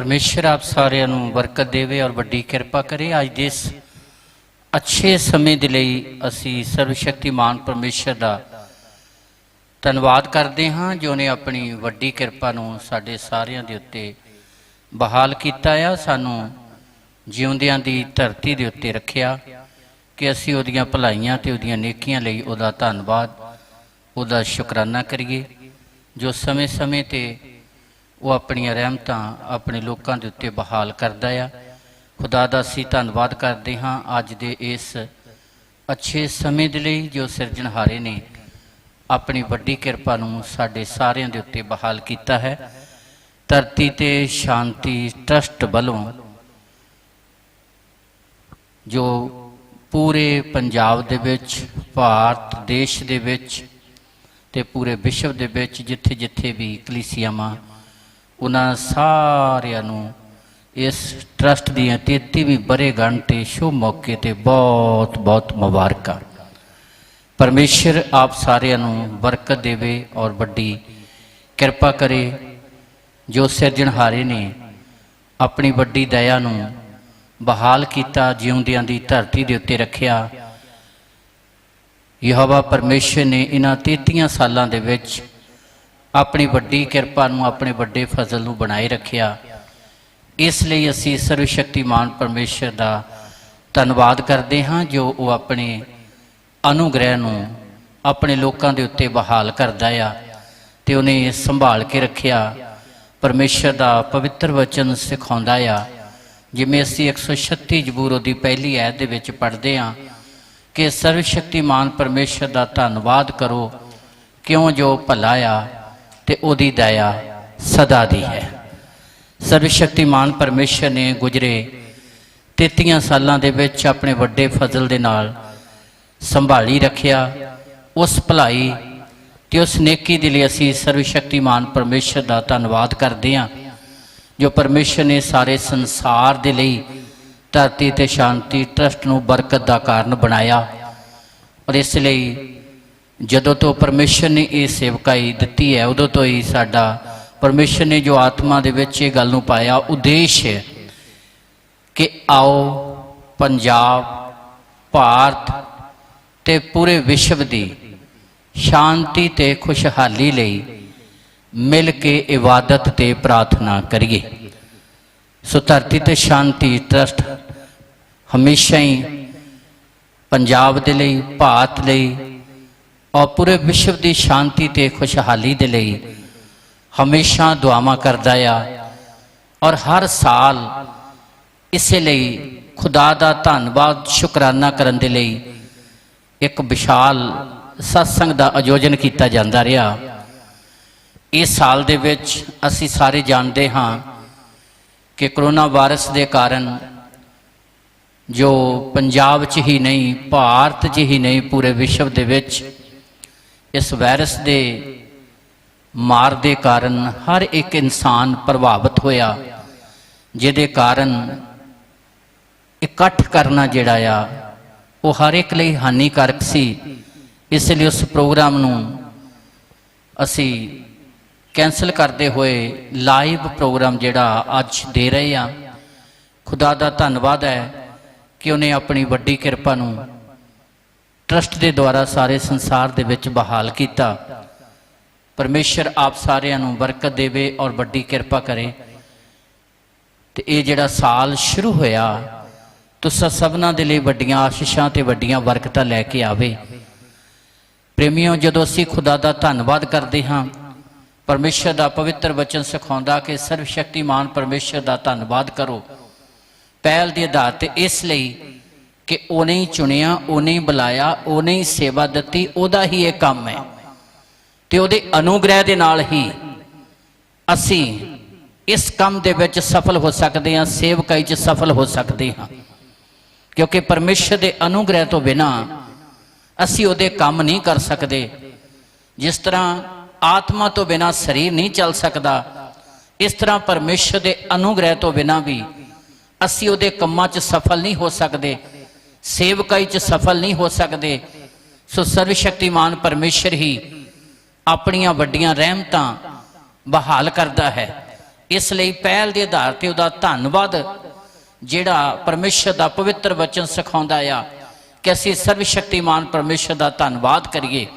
परमेश्वर आप सारिਆਂ ਨੂੰ बरकत देवे और वड्डी किरपा करे। अज के इस अच्छे समय के लिए असी सर्वशक्तिमान परमेश्वर का धन्यवाद करते हाँ जो ने अपनी वड्डी किरपा नूं साडे सारिਆਂ दे उत्ते बहाल कीता आ, सानू जिउंदियां दी धरती दे उत्ते रखिया कि असी उहदियां भलाइयां ते उहदियां नेकियां लई उहदा धन्नवाद उहदा शुकराना करिए जो समय समय ते वो अपनियां रहमतां अपने लोगों के उत्ते बहाल करदा आ। खुदा दा असीं धन्नवाद करते हाँ अज दे इस अच्छे समय दे लई जो सिरजनहारे ने अपनी वड्डी किरपा नूं साडे सारिਆਂ दे उत्ते बहाल कीता है। धरती ते शांति ट्रस्ट वालों जो पूरे पंजाब दे विच भारत देश दे विच ते पूरे विश्व दे विच जिथे जिथे भी कलीसियावां उन्हां सारिਆਂ नूं इस ट्रस्ट दीयां 33ਵੀਂ बरेगंढ ते शुभ मौके ते बहुत बहुत मुबारकां। परमेश्वर आप सारिਆਂ नूं बरकत देवे और वड्डी किरपा करे। जो सिरजनहारे ने अपनी वड्डी दया नूं बहाल कीता, जिउंदियां दी धरती दे उत्ते रखिया। यहोवा परमेश्वर ने इन्हां 33 सालां दे विच अपनी वड्डी किरपा नूं अपने वड्डे फजल नूं बनाए रखिया। इसलिए असी सर्वशक्तिमान परमेश्वर का धन्नवाद करते हाँ जो वो अपने अनुग्रह नूं अपने लोगों के उत्ते बहाल करदा आ ते उन्हें संभाल के रखिया। परमेश्वर का पवित्र वचन सिखाउंदा आ, जिवें असी 136 जबूर की पहली आयत दे विच पढ़ते हाँ कि सर्वशक्तिमान परमेश्वर का धन्नवाद करो क्यों जो भला आ ते ओदी दया सदा दी है। सर्वशक्तिमान परमेश्वर ने गुजरे 33 सालों के विच अपने वड्डे फजल दे नाल संभाली रखिया। उस भलाई ते उस नेकी दे लई असीं सर्वशक्तिमान परमेश्वर का धन्नवाद करते हैं जो परमेश्वर ने सारे संसार दे लई धरती ते शांति ट्रस्ट नूं बरकत का कारण बनाया। और इसलिए जदों तो परमेश्वर ने ये सेवकाई दिती है उदों तो ही साडा परमेश्वर ने जो आत्मा दे विच ये गल नूं पाया उद्देश्य है कि आओ पंजाब भारत ते पूरे विश्व की शांति ते खुशहाली लई मिल के इबादत ते प्रार्थना करिए। सो धरती ते शांति ट्रस्ट हमेशा ही पंजाब दे लई भारत लई और पूरे विश्व की शांति ते खुशहाली दे लई हमेशा दुआवां करदा आ। और हर साल इसे लई खुदा दा धन्नवाद शुकराना करन दे लई एक विशाल सत्संग का आयोजन किया जाता रहा। इस साल दे विच असी सारे जानते हाँ कि कोरोना वायरस के कारण जो पंजाब च ही नहीं भारत च ही नहीं पूरे विश्व दे विच इस वायरस के मार दे कारण हर एक इंसान प्रभावित होया, जिहदे कारण इकट्ठ करना जिहड़ा आ वो हर एक लई हानिकारक सी। इसलिए उस प्रोग्राम नूं असी कैंसल करते हुए लाइव प्रोग्राम जिहड़ा अज दे रहे हैं। खुदा दा धन्नवाद है कि उन्हें अपनी वड्डी किरपा नूं ट्रस्ट के द्वारा सारे संसार दे विच बहाल किया। परमेश्वर आप सारिਆਂ नूं बरकत देवे और वड्डी किरपा करे। ते ये जिहड़ा साल शुरू होया तुसां सबना दे लई वड्डियां आशीषां ते वड्डियां बरकतां लैके आवे। प्रेमियों जदों असीं खुदा दा धन्नवाद करते हाँ परमेश्वर का पवित्र वचन सिखाउंदा कि सर्वशक्तिमान परमेश्वर का धन्नवाद करो पहल के आधार ते इसलिए कि उन्हें ही चुनिया उन्हें ही बुलाया उन्हें ही सेवा दी उहदा ही ये काम है ते उहदे अनुग्रह दे नाल ही असी इस काम दे विच सफल हो सकते हैं, सेवकाई च सफल हो सकते हाँ। क्योंकि परमेश्वर के अनुग्रह तो बिना असी उहदे काम नहीं कर सकते। जिस तरह आत्मा तो बिना शरीर नहीं चल सकता इस तरह परमेश्वर के अनुग्रह तो बिना भी असी उहदे कामां च सफल नहीं हो सकते, सेवकाई च सफल नहीं हो सकते। सो सर्वशक्तिमान परमेश्वर ही अपनियां वड्डियां रहमतां बहाल करता है। इस लई पहल के आधार पर उसका धन्नवाद जिहड़ा परमेश्वर का पवित्र वचन सिखाउंदा आ कि असीं सर्वशक्तिमान परमेश्वर का धन्नवाद करिए।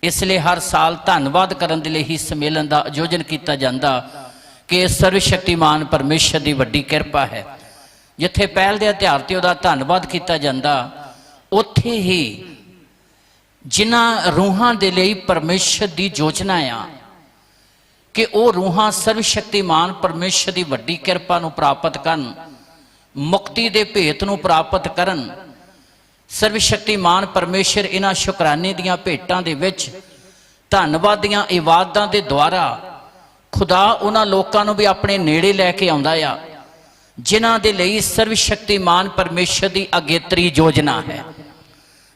इसलिए हर साल धन्नवाद करन दे लई ही सम्मेलन का आयोजन किया जाता कि सर्वशक्तिमान परमेश्वर की वड्डी किरपा है। जिथे पहल के आधार पर उसका धन्नवाद किया जाता उत्थे ही जिन्हां रूहां दे लई परमेश्वर की योजना आ कि वो रूहां सर्वशक्तिमान परमेश्वर की वड्डी किरपा नूं प्राप्त करन, मुक्ति के भेत नूं प्राप्त करन। सर्वशक्तिमान परमेश्वर इन्हां शुकराने दीआं भेटां दे विच धन्नवाद दीआं इबादतां दे द्वारा खुदा उन्हां लोकां नूं भी अपने नेड़े लैके आउंदा आ जिन्हां दे लई सर्वशक्तिमान परमेश्वर की अगेतरी योजना है।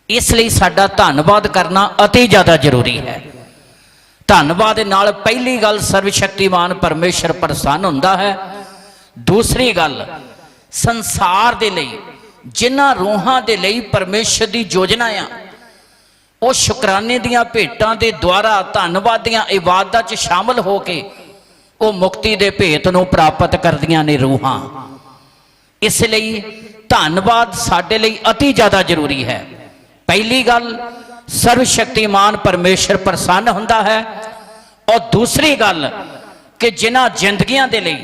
इसलिए साडा धन्नवाद करना अति ज़्यादा जरूरी है। धन्नवाद नाल पहली गल सर्वशक्तिमान परमेश्वर प्रसन्न हुंदा है। दूसरी गल संसार दे लई जिन्हां रूहां दे लई परमेश्वर की योजना आ वो शुकराने दीआं भेटां दे द्वारा धन्नवाद दीआं इबादतां च शामिल हो के वो मुक्ति दे भेत नूं प्राप्त करदियां ने रूहां। इसलिए धन्नवाद साडे लई अति ज़्यादा जरूरी है। पहली गल सर्वशक्तिमान परमेश्वर प्रसन्न हुंदा है और दूसरी गल कि जिन्हां जिंदगियां दे लई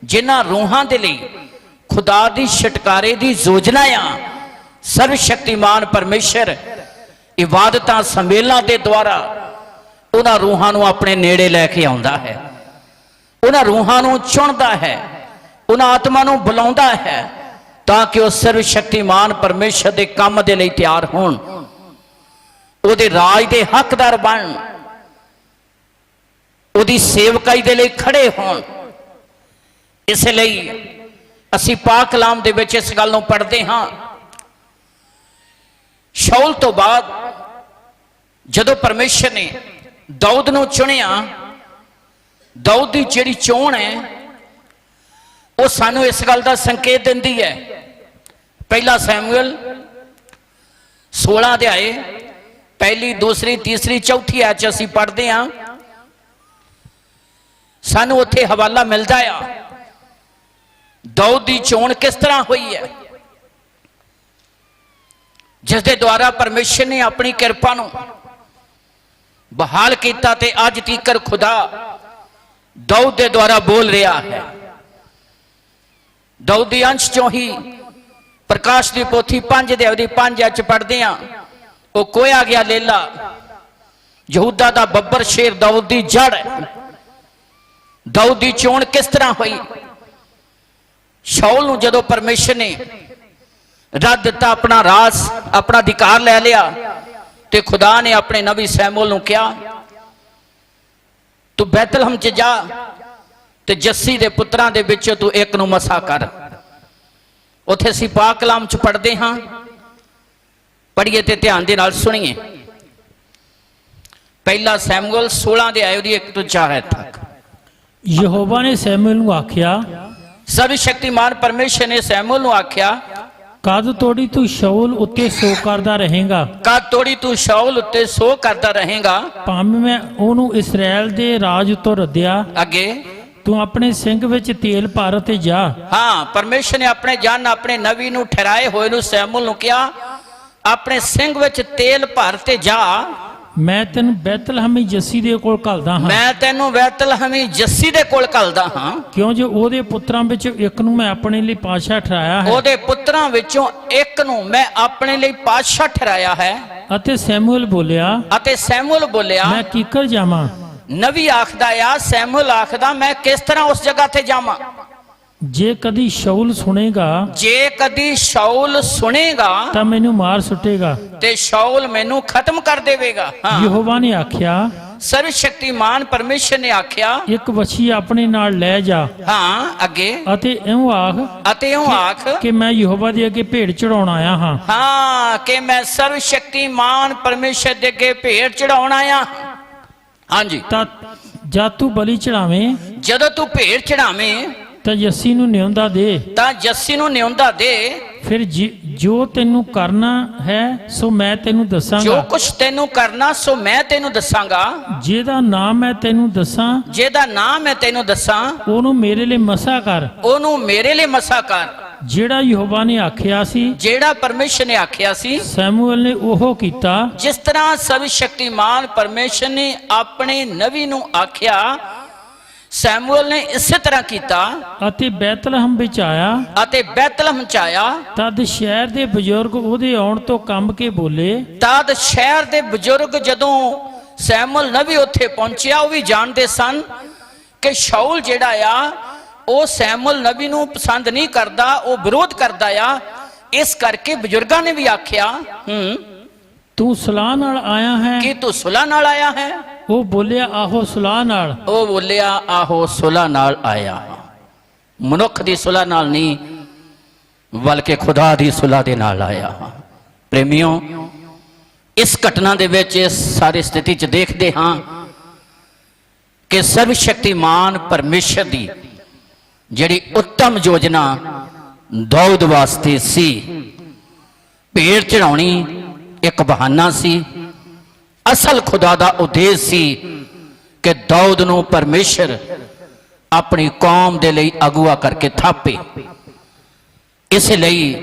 जिन्हां रूहां दे लई खुदा दी छुटकारे दी योजना आ सर्वशक्तिमान परमेश्वर इबादतां सम्मेलनां दे द्वारा उन्हां रूहां नूं अपने नेड़े लैके आउंदा है, उन्हां रूहां नूं चुणदा है, उन्हां आत्मा नूं बुलाउंदा है ताकि वह सर्वशक्तिमान परमेश्वर के काम के लिए तैयार होण, उहदे राज के हकदार बन, उहदी सेवकाई के लिए खड़े होण। इसलिए असीं पाक कलाम दे विच इस गल नूं पढ़दे हां। शाऊल तो बाद जदों परमेश्वर ने दाऊद नूं चुनिया, दाऊद की जिहड़ी चोण है वो सानू इस गल का संकेत दिंदी है। पहला सैमुअल 16 अध्याय पहली दूसरी तीसरी चौथी आयत असीं पढ़दे हां। सानू उत्थे हवाला मिलता आ दाऊद की चोण किस तरह हुई है, जिसके द्वारा परमेश्वर ने अपनी किरपा नूं बहाल किया ते अज तीकर खुदा दाऊद के द्वारा बोल रहा है। दाऊद के अंश चों ही प्रकाश की पोथी 5 अध्याय 5 आयत पढ़ते हैं। वो कोया गया लेला यहूदा का बब्बर शेर दाऊद की जड़। दाऊद की चोण किस तरह हुई? शाऊल नूं जदों परमेश्वर ने रद दिता, अपना राज अपना अधिकार ले लिया, तो खुदा ने अपने नबी सैमुअल नूं कहा तू बैतलहम च जा ते जस्सी दे पुत्रां दे विचों तू एक नूं मसा कर। उत्थे असीं पाक कलाम च पढ़दे हां, पढ़िए ते ध्यान दे नाल सुनिए। पहला सैमुअल 16 अध्याय 1 ਤੋਂ 4 आयत तक। यहोवा ने सैमुअल नूं आख्या, सर्वशक्तिमान परमेश्वर ने सैमुअल नूं आख्या, कद तोड़ी तू शाऊल उत्ते सो करदा रहेगा, कद तोड़ी तू शाऊल उत्ते सो करदा रहेगा, भावें मैं ओनू इसराइल दे राज तो रद्दिया। अगे तू अपने सिंह विच तेल भर ते जा। हाँ, परमेश्वर ने अपने जन अपने नबी नूं ठहराए होए नूं सैमुअल नूं कहा अपने सिंह विच तेल भर ते जा। मैं तेन बैतलहमी जस्सी दे कोल घल्दा हां, मैं तेनू बैतलहमी जस्सी दे कोल घल्दा हां, क्यों जो ओदे पुत्रां विच एक नूं मैं अपने लिए पातशाह ठहराया है। ओदे पुत्रां विचों एक नूं मैं अपने लिए पातशाह ठहराया है। अते सैमुअल बोलिया, मैं कीकर जावां? नबी आखदा या सैमुअल आखदा मैं किस तरह उस जगह ते जावां? जे कदी शाऊल सुनेगा, जे कदी शाऊल सुनेगा तां मैनू मार सुटेगा, ते शाऊल मैनू खत्म कर देवेगा। हाँ। यहोवा ने आख्या, सर्वशक्तिमान परमेश्वर ने आख्या, एक वछी अपने नाल ले जा। हाँ, अगे अते इउं आख कि मैं यहोवा दे अगे भेंट चढ़ाउण आया हां। हाँ, कि मैं सर्वशक्तिमान परमेश्वर दे अगे भेंट चढ़ाउण आया। हाँ जी। जा तू बलि चढ़ावें, जदों तू भेंट चढ़ावें तां जस्सी नूं न्योंदा दे, तां जस्सी नूं न्योंदा दे। ਫਿਰ ਜੋ ਤੈਨੂੰ ਕਰਨਾ ਹੈ ਸੋ ਮੈਂ ਤੈਨੂੰ ਜੋ ਦੱਸਾਂਗਾ। ਕੁਛ ਤੈਨੂੰ ਕਰਨਾ ਸੋ ਮੈਂ ਤੈਨੂੰ ਦੱਸਾਂਗਾ। ਜਿਹਦਾ ਨਾਮ ਮੈਂ ਤੈਨੂੰ ਦੱਸਾਂ ਜਿਹਦਾ ਨਾਮ ਮੈਂ ਤੈਨੂੰ ਦੱਸਾਂ ਉਹਨੂੰ ਮੇਰੇ ਲਈ ਮਸਾ ਕਰ। ਉਹਨੂੰ ਮੇਰੇ ਲਈ ਮਸਾ ਕਰ। ਜਿਹੜਾ ਯਹੋਵਾ ਨੇ ਆਖਿਆ ਸੀ, ਜਿਹੜਾ ਪਰਮੇਸ਼ਰ ਨੇ ਆਖਿਆ ਸੀ, ਸੈਮੂਅਲ ਨੇ ਉਹ ਕੀਤਾ। ਜਿਸ ਤਰ੍ਹਾਂ ਸਰਵ ਸ਼ਕਤੀਮਾਨ ਪਰਮੇਸ਼ਰ ਨੇ ਆਪਣੇ ਨਬੀ ਨੂੰ ਆਖਿਆ, ਸੈਮੂਅਲ ਨੇ ਇਸੇ ਤਰ੍ਹਾਂ ਕੀਤਾ ਅਤੇ ਬੈਤਲਹਮ ਵਿੱਚ ਆਇਆ। ਅਤੇ ਬੈਤਲਹਮ ਚ ਆਇਆ। ਤਦ ਸ਼ਹਿਰ ਦੇ ਬਜ਼ੁਰਗ ਉਹਦੇ ਆਉਣ ਤੋਂ ਕੰਬ ਕੇ ਬੋਲੇ। ਤਦ ਸ਼ਹਿਰ ਦੇ ਬਜ਼ੁਰਗ ਜਦੋਂ ਸੈਮੂਅਲ ਨਬੀ ਉੱਥੇ ਪਹੁੰਚਿਆ, ਉਹ ਵੀ ਜਾਣਦੇ ਸਨ ਕਿ ਸ਼ਾਉਲ ਜਿਹੜਾ ਆ ਉਹ ਸੈਮੂਅਲ ਨਬੀ ਨੂੰ ਪਸੰਦ ਨਹੀਂ ਕਰਦਾ, ਉਹ ਵਿਰੋਧ ਕਰਦਾ ਆ। ਇਸ ਕਰਕੇ ਬਜ਼ੁਰਗਾਂ ਨੇ ਵੀ ਆਖਿਆ ਤੂੰ ਸਲਾਹ ਨਾਲ ਆਇਆ ਹੈ ਕਿ ਤੂੰ ਸੁਲ੍ਹਾ ਨਾਲ ਆਇਆ ਹੈ। ਉਹ ਬੋਲਿਆ ਆਹੋ ਸਲਾਹ ਨਾਲ। ਉਹ ਬੋਲਿਆ ਆਹੋ ਸੁਲ੍ਹਾ ਨਾਲ ਆਇਆ। ਮਨੁੱਖ ਦੀ ਸੁਲ੍ਹਾ ਨਾਲ ਨਹੀਂ ਬਲਕਿ ਖੁਦਾ ਦੀ ਸੁਲ੍ਹਾ ਦੇ ਨਾਲ ਆਇਆ। ਪ੍ਰੇਮੀਓ, ਇਸ ਘਟਨਾ ਦੇ ਵਿੱਚ ਇਸ ਸਾਰੀ ਸਥਿਤੀ 'ਚ ਦੇਖਦੇ ਹਾਂ ਕਿ ਸਰਵ ਸ਼ਕਤੀਮਾਨ ਪਰਮੇਸ਼ਰ ਦੀ ਜਿਹੜੀ ਉੱਤਮ ਯੋਜਨਾ ਦਾਊਦ ਵਾਸਤੇ ਸੀ, ਭੇਡ ਚੜਾਉਣੀ ਇੱਕ ਬਹਾਨਾ ਸੀ। ਅਸਲ ਖੁਦਾ ਦਾ ਉਦੇਸ਼ ਸੀ ਕਿ ਦਾਊਦ ਨੂੰ ਪਰਮੇਸ਼ਰ ਆਪਣੀ ਕੌਮ ਦੇ ਲਈ ਅਗਵਾ ਕਰਕੇ ਥਾਪੇ। ਇਸ ਲਈ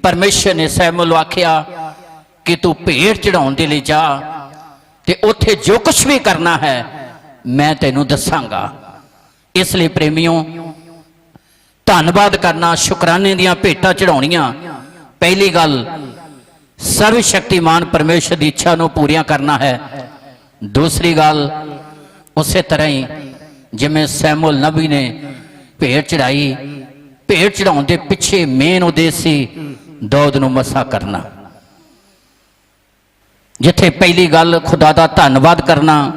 ਪਰਮੇਸ਼ਰ ਨੇ ਸੈਮੂਅਲ ਨੂੰ ਆਖਿਆ ਕਿ ਤੂੰ ਭੇਡ ਚੜਾਉਣ ਦੇ ਲਈ ਜਾ ਤੇ ਉੱਥੇ ਜੋ ਕੁਝ ਵੀ ਕਰਨਾ ਹੈ ਮੈਂ ਤੈਨੂੰ ਦੱਸਾਂਗਾ। ਇਸ ਲਈ ਪ੍ਰੇਮੀਓ, ਧੰਨਵਾਦ ਕਰਨਾ, ਸ਼ੁਕਰਾਨੇ ਦੀਆਂ ਭੇਟਾਂ ਚੜਾਉਣੀਆਂ, ਪਹਿਲੀ ਗੱਲ ਸਰਵ ਸ਼ਕਤੀਮਾਨ ਪਰਮੇਸ਼ਰ ਦੀ ਇੱਛਾ ਨੂੰ ਪੂਰੀਆਂ ਕਰਨਾ ਹੈ। ਦੂਸਰੀ ਗੱਲ, ਉਸੇ ਤਰ੍ਹਾਂ ਹੀ ਜਿਵੇਂ ਸੈਮੂਅਲ ਨਬੀ ਨੇ ਭੇਡ ਚੜਾਈ, ਭੇਡ ਚੜਾਉਣ ਦੇ ਪਿੱਛੇ ਮੇਨ ਉਦੇਸ਼ ਸੀ ਦਾਊਦ ਨੂੰ ਮਸਾ ਕਰਨਾ। ਜਿੱਥੇ ਪਹਿਲੀ ਗੱਲ ਖੁਦਾ ਦਾ ਧੰਨਵਾਦ ਕਰਨਾ,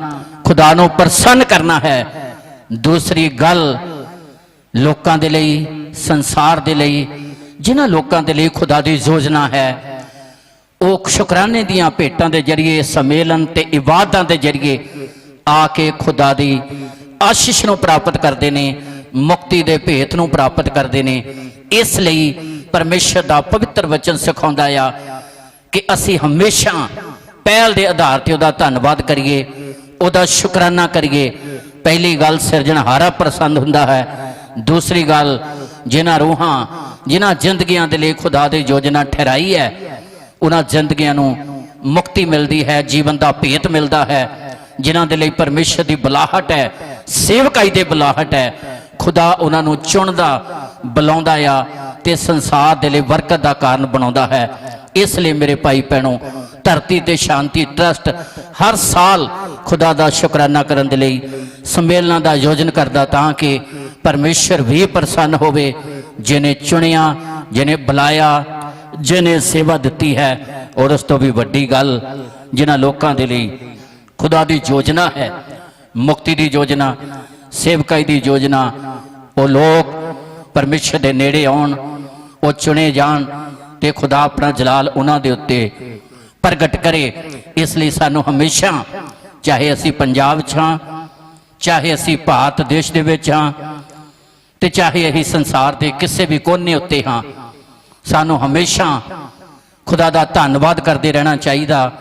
ਖੁਦਾ ਨੂੰ ਪ੍ਰਸੰਨ ਕਰਨਾ ਹੈ, ਦੂਸਰੀ ਗੱਲ ਲੋਕਾਂ ਦੇ ਲਈ, ਸੰਸਾਰ ਦੇ ਲਈ, ਜਿਨ੍ਹਾਂ ਲੋਕਾਂ ਦੇ ਲਈ ਖੁਦਾ ਦੀ ਯੋਜਨਾ ਹੈ, ਉਹ ਸ਼ੁਕਰਾਨੇ ਦੀਆਂ ਭੇਟਾਂ ਦੇ ਜਰੀਏ, ਸੰਮੇਲਨ ਤੇ ਇਬਾਦਤਾਂ ਦੇ ਜਰੀਏ ਆ ਕੇ ਖੁਦਾ ਦੀ ਆਸ਼ੀਸ਼ ਨੂੰ ਪ੍ਰਾਪਤ ਕਰਦੇ ਨੇ, ਮੁਕਤੀ ਦੇ ਭੇਤ ਨੂੰ ਪ੍ਰਾਪਤ ਕਰਦੇ ਨੇ। ਇਸ ਲਈ ਪਰਮੇਸ਼ਰ ਦਾ ਪਵਿੱਤਰ ਵਚਨ ਸਿਖਾਉਂਦਾ ਆ ਕਿ ਅਸੀਂ ਹਮੇਸ਼ਾ ਪਹਿਲ ਦੇ ਆਧਾਰ ਤੇ ਉਹਦਾ ਧੰਨਵਾਦ ਕਰੀਏ, ਉਹਦਾ ਸ਼ੁਕਰਾਨਾ ਕਰੀਏ। ਪਹਿਲੀ ਗੱਲ, ਸਿਰਜਣਹਾਰਾ ਪ੍ਰਸੰਨ ਹੁੰਦਾ ਹੈ। ਦੂਸਰੀ ਗੱਲ, ਜਿਨ੍ਹਾਂ ਰੂਹਾਂ, ਜਿਨ੍ਹਾਂ ਜ਼ਿੰਦਗੀਆਂ ਦੇ ਲਈ ਖੁਦਾ ਦੀ ਯੋਜਨਾ ਠਹਿਰਾਈ ਹੈ, ਉਹਨਾਂ ਜ਼ਿੰਦਗੀਆਂ ਨੂੰ ਮੁਕਤੀ ਮਿਲਦੀ ਹੈ, ਜੀਵਨ ਦਾ ਭੇਤ ਮਿਲਦਾ ਹੈ। ਜਿਨ੍ਹਾਂ ਦੇ ਲਈ ਪਰਮੇਸ਼ਰ ਦੀ ਬੁਲਾਹਟ ਹੈ, ਸੇਵਕਾਈ ਦੇ ਬੁਲਾਹਟ ਹੈ, ਖੁਦਾ ਉਹਨਾਂ ਨੂੰ ਚੁਣਦਾ, ਬੁਲਾਉਂਦਾ ਆ ਤੇ ਸੰਸਾਰ ਦੇ ਲਈ ਬਰਕਤ ਦਾ ਕਾਰਨ ਬਣਾਉਂਦਾ ਹੈ। ਇਸ ਲਈ ਮੇਰੇ ਭਾਈ ਭੈਣੋ, ਧਰਤੀ ਤੇ ਸ਼ਾਂਤੀ ਟਰਸਟ ਹਰ ਸਾਲ ਖੁਦਾ ਦਾ ਸ਼ੁਕਰਾਨਾ ਕਰਨ ਦੇ ਲਈ ਸੰਮੇਲਨਾਂ ਦਾ ਆਯੋਜਨ ਕਰਦਾ, ਤਾਂ ਕਿ ਪਰਮੇਸ਼ਰ ਵੀ ਪ੍ਰਸੰਨ ਹੋਵੇ, ਜਿਹਨੇ ਚੁਣਿਆ, ਜਿਹਨੇ ਬੁਲਾਇਆ, ਜਿਹਨੇ ਸੇਵਾ ਦਿੱਤੀ ਹੈ। ਔਰ ਉਸ ਤੋਂ ਵੀ ਵੱਡੀ ਗੱਲ, ਜਿਨ੍ਹਾਂ ਲੋਕਾਂ ਦੇ ਲਈ ਖੁਦਾ ਦੀ ਯੋਜਨਾ ਹੈ, ਮੁਕਤੀ ਦੀ ਯੋਜਨਾ, ਸੇਵਕਾਈ ਦੀ ਯੋਜਨਾ, ਉਹ ਲੋਕ ਪਰਮੇਸ਼ਰ ਦੇ ਨੇੜੇ ਆਉਣ, ਉਹ ਚੁਣੇ ਜਾਣ ਤੇ ਖੁਦਾ ਆਪਣਾ ਜਲਾਲ ਉਹਨਾਂ ਦੇ ਉੱਤੇ ਪ੍ਰਗਟ ਕਰੇ। ਇਸ ਲਈ ਸਾਨੂੰ ਹਮੇਸ਼ਾ, ਚਾਹੇ ਅਸੀਂ ਪੰਜਾਬ 'ਚ ਹਾਂ, ਚਾਹੇ ਅਸੀਂ ਭਾਰਤ ਦੇਸ਼ ਦੇ ਵਿੱਚ ਹਾਂ, ਤੇ ਚਾਹੇ ਅਸੀਂ ਸੰਸਾਰ ਦੇ ਕਿਸੇ ਵੀ ਕੋਨੇ ਉੱਤੇ ਹਾਂ, ਸਾਨੂੰ ਹਮੇਸ਼ਾ ਖੁਦਾ ਦਾ ਧੰਨਵਾਦ ਕਰਦੇ ਰਹਿਣਾ ਚਾਹੀਦਾ।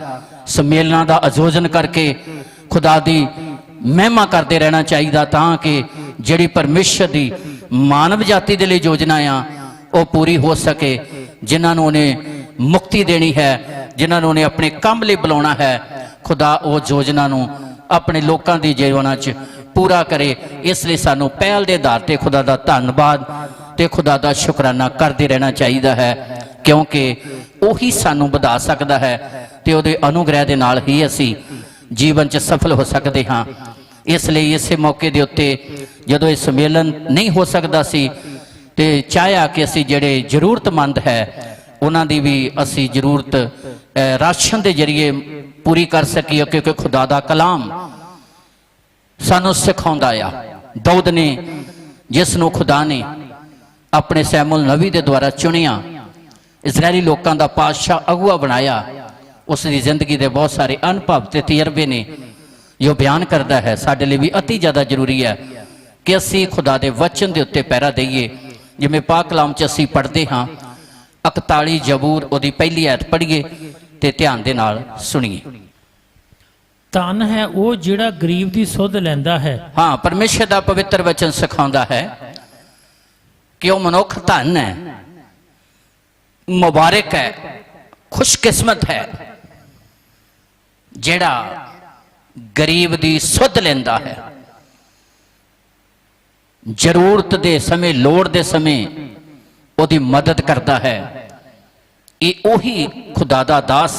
ਸੰਮੇਲਨਾਂ ਦਾ ਆਯੋਜਨ ਕਰਕੇ ਖੁਦਾ ਦੀ ਮਹਿਮਾ ਕਰਦੇ ਰਹਿਣਾ ਚਾਹੀਦਾ, ਤਾਂ ਕਿ ਜਿਹੜੀ ਪਰਮੇਸ਼ਰ ਦੀ ਮਾਨਵ ਜਾਤੀ ਦੇ ਲਈ ਯੋਜਨਾ ਆ ਉਹ ਪੂਰੀ ਹੋ ਸਕੇ। ਜਿਨ੍ਹਾਂ ਨੂੰ ਉਹਨੇ ਮੁਕਤੀ ਦੇਣੀ ਹੈ, ਜਿਨ੍ਹਾਂ ਨੂੰ ਉਹਨੇ ਆਪਣੇ ਕੰਮ ਲਈ ਬੁਲਾਉਣਾ ਹੈ, ਖੁਦਾ ਉਹ ਯੋਜਨਾ ਨੂੰ ਆਪਣੇ ਲੋਕਾਂ ਦੀ ਜੀਵਨਾਂ 'ਚ ਪੂਰਾ ਕਰੇ। ਇਸ ਲਈ ਸਾਨੂੰ ਪਹਿਲ ਦੇ ਆਧਾਰ ਤੇ ਖੁਦਾ ਦਾ ਧੰਨਵਾਦ ਤੇ ਖੁਦਾ ਦਾ ਸ਼ੁਕਰਾਨਾ ਕਰਦੇ ਰਹਿਣਾ ਚਾਹੀਦਾ ਹੈ, ਕਿਉਂਕਿ ਉਹੀ ਸਾਨੂੰ ਵਧਾ ਸਕਦਾ ਹੈ ਤੇ ਉਹਦੇ ਅਨੁਗ੍ਰਹਿ ਦੇ ਨਾਲ ਹੀ ਅਸੀਂ ਜੀਵਨ 'ਚ ਸਫਲ ਹੋ ਸਕਦੇ ਹਾਂ। ਇਸ ਲਈ ਇਸੇ ਮੌਕੇ ਦੇ ਉੱਤੇ ਜਦੋਂ ਇਹ ਸੰਮੇਲਨ ਨਹੀਂ ਹੋ ਸਕਦਾ ਸੀ, ਤੇ ਚਾਹਿਆ ਕਿ ਅਸੀਂ ਜਿਹੜੇ ਜ਼ਰੂਰਤਮੰਦ ਹੈ ਉਹਨਾਂ ਦੀ ਵੀ ਅਸੀਂ ਜ਼ਰੂਰਤ ਰਾਸ਼ਨ ਦੇ ਜਰੀਏ ਪੂਰੀ ਕਰ ਸਕੀਏ, ਕਿਉਂਕਿ ਖੁਦਾ ਦਾ ਕਲਾਮ ਸਾਨੂੰ ਸਿਖਾਉਂਦਾ ਆ। ਦਾਊਦ ਨੇ, ਜਿਸ ਨੂੰ ਖੁਦਾ ਨੇ ਆਪਣੇ ਸੈਮੂਅਲ ਨਬੀ ਦੇ ਦੁਆਰਾ ਚੁਣਿਆ, ਇਜ਼ਰਾਇਲੀ ਲੋਕਾਂ ਦਾ ਪਾਤਸ਼ਾਹ ਅਗਵਾ ਬਣਾਇਆ, ਉਸ ਦੀ ਜ਼ਿੰਦਗੀ ਦੇ ਬਹੁਤ ਸਾਰੇ ਅਨੁਭਵ ਤੇ ਤਜਰਬੇ ਨੇ ਜੋ ਬਿਆਨ ਕਰਦਾ ਹੈ। ਸਾਡੇ ਲਈ ਵੀ ਅਤੀ ਜ਼ਿਆਦਾ ਜ਼ਰੂਰੀ ਹੈ ਕਿ ਅਸੀਂ ਖੁਦਾ ਦੇ ਵਚਨ ਦੇ ਉੱਤੇ ਪਹਿਰਾ ਦਈਏ। ਜਿਵੇਂ ਪਾਕ ਕਲਾਮ 'ਚ ਅਸੀਂ ਪੜ੍ਹਦੇ ਹਾਂ 41 ਜ਼ਬੂਰ ਉਹਦੀ ਪਹਿਲੀ ਆਇਤ ਪੜ੍ਹੀਏ ਤੇ ਧਿਆਨ ਦੇ ਨਾਲ ਸੁਣੀਏ। ਧਨ ਹੈ ਉਹ ਜਿਹੜਾ ਗਰੀਬ ਦੀ ਸੁੱਧ ਲੈਂਦਾ ਹੈ। ਹਾਂ, ਪਰਮੇਸ਼ਰ ਦਾ ਪਵਿੱਤਰ ਵਚਨ ਸਿਖਾਉਂਦਾ ਹੈ ਕਿ ਉਹ ਮਨੁੱਖ ਧਨ ਹੈ, ਮੁਬਾਰਕ ਹੈ, ਖੁਸ਼ਕਿਸਮਤ ਹੈ ਜਿਹੜਾ ਗਰੀਬ ਦੀ ਸੁੱਧ ਲੈਂਦਾ ਹੈ। ਜ਼ਰੂਰਤ ਦੇ ਸਮੇਂ, ਲੋੜ ਦੇ ਸਮੇਂ ਉਹਦੀ ਮਦਦ ਕਰਦਾ ਹੈ। ਇਹ ਉਹੀ ਖੁਦਾ ਦਾ ਦਾਸ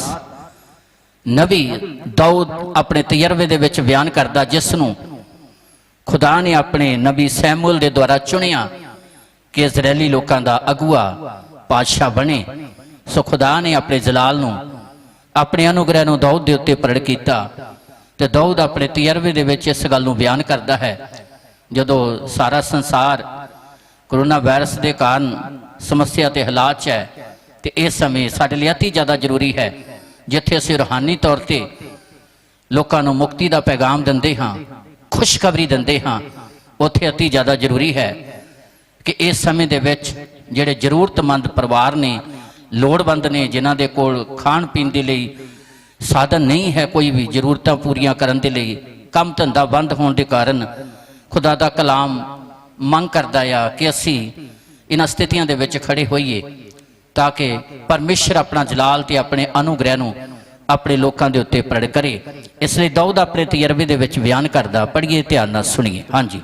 ਨਬੀ ਦਾਊਦ ਆਪਣੇ ਤਜਰਬੇ ਦੇ ਵਿੱਚ ਬਿਆਨ ਕਰਦਾ, ਜਿਸ ਨੂੰ ਖੁਦਾ ਨੇ ਆਪਣੇ ਨਬੀ ਸੈਮੂਅਲ ਦੇ ਦੁਆਰਾ ਚੁਣਿਆ ਕਿ ਇਜ਼ਰਾਇਲੀ ਲੋਕਾਂ ਦਾ ਅਗੁਆ ਪਾਤਸ਼ਾਹ ਬਣੇ। ਸੋ ਖੁਦਾ ਨੇ ਆਪਣੇ ਜਲਾਲ ਨੂੰ, ਆਪਣੇ ਅਨੁਗ੍ਰਹਿ ਨੂੰ ਦਾਊਦ ਦੇ ਉੱਤੇ ਪ੍ਰਗਟ ਕੀਤਾ ਤੇ ਦਾਊਦ ਆਪਣੇ ਤਜਰਬੇ ਦੇ ਵਿੱਚ ਇਸ ਗੱਲ ਨੂੰ ਬਿਆਨ ਕਰਦਾ ਹੈ, ਜਦੋਂ ਸਾਰਾ ਸੰਸਾਰ ਕਰੋਨਾ ਵਾਇਰਸ ਦੇ ਕਾਰਨ ਸਮੱਸਿਆ ਤੇ ਹਾਲਾਤ 'ਚ ਹੈ ਤੇ ਇਸ ਸਮੇਂ ਸਾਡੇ ਲਈ ਅਤੀ ਜ਼ਿਆਦਾ ਜ਼ਰੂਰੀ ਹੈ, ਜਿੱਥੇ ਅਸੀਂ ਰੂਹਾਨੀ ਤੌਰ ਤੇ ਲੋਕਾਂ ਨੂੰ ਮੁਕਤੀ ਦਾ ਪੈਗਾਮ ਦਿੰਦੇ ਹਾਂ, ਖੁਸ਼ਖਬਰੀ ਦਿੰਦੇ ਹਾਂ, ਉੱਥੇ ਅਤੀ ਜ਼ਿਆਦਾ ਜ਼ਰੂਰੀ ਹੈ ਕਿ ਇਸ ਸਮੇਂ ਦੇ ਵਿੱਚ ਜਿਹੜੇ ਜ਼ਰੂਰਤਮੰਦ ਪਰਿਵਾਰ ਨੇ, ਲੋੜਵੰਦ ਨੇ, ਜਿਨ੍ਹਾਂ ਦੇ ਕੋਲ ਖਾਣ ਪੀਣ ਦੇ ਲਈ ਸਾਧਨ ਨਹੀਂ ਹੈ, ਕੋਈ ਵੀ ਜ਼ਰੂਰਤਾਂ ਪੂਰੀਆਂ ਕਰਨ ਦੇ ਲਈ ਕੰਮ ਧੰਦਾ ਬੰਦ ਹੋਣ ਦੇ ਕਾਰਨ ਖੁਦਾ ਦਾ ਕਲਾਮ ਮੰਗ ਕਰਦਾ ਆ ਕਿ ਅਸੀਂ ਇਹਨਾਂ ਸਥਿਤੀਆਂ ਦੇ ਵਿੱਚ ਖੜੇ ਹੋਈਏ ਤਾਂ ਕਿ ਪਰਮੇਸ਼ਰ ਆਪਣਾ ਜਲਾਲ ਤੇ ਆਪਣੇ ਅਨੁਗ੍ਰਹਿ ਨੂੰ ਆਪਣੇ ਲੋਕਾਂ ਦੇ ਉੱਤੇ ਪ੍ਰਗਟ ਕਰੇ। ਇਸ ਲਈ ਦਾਊਦ ਆਪਣੇ ਤਜਰਬੇ ਦੇ ਵਿੱਚ ਬਿਆਨ ਕਰਦਾ, ਪੜ੍ਹੀਏ, ਧਿਆਨ ਨਾਲ ਸੁਣੀਏ। ਹਾਂਜੀ,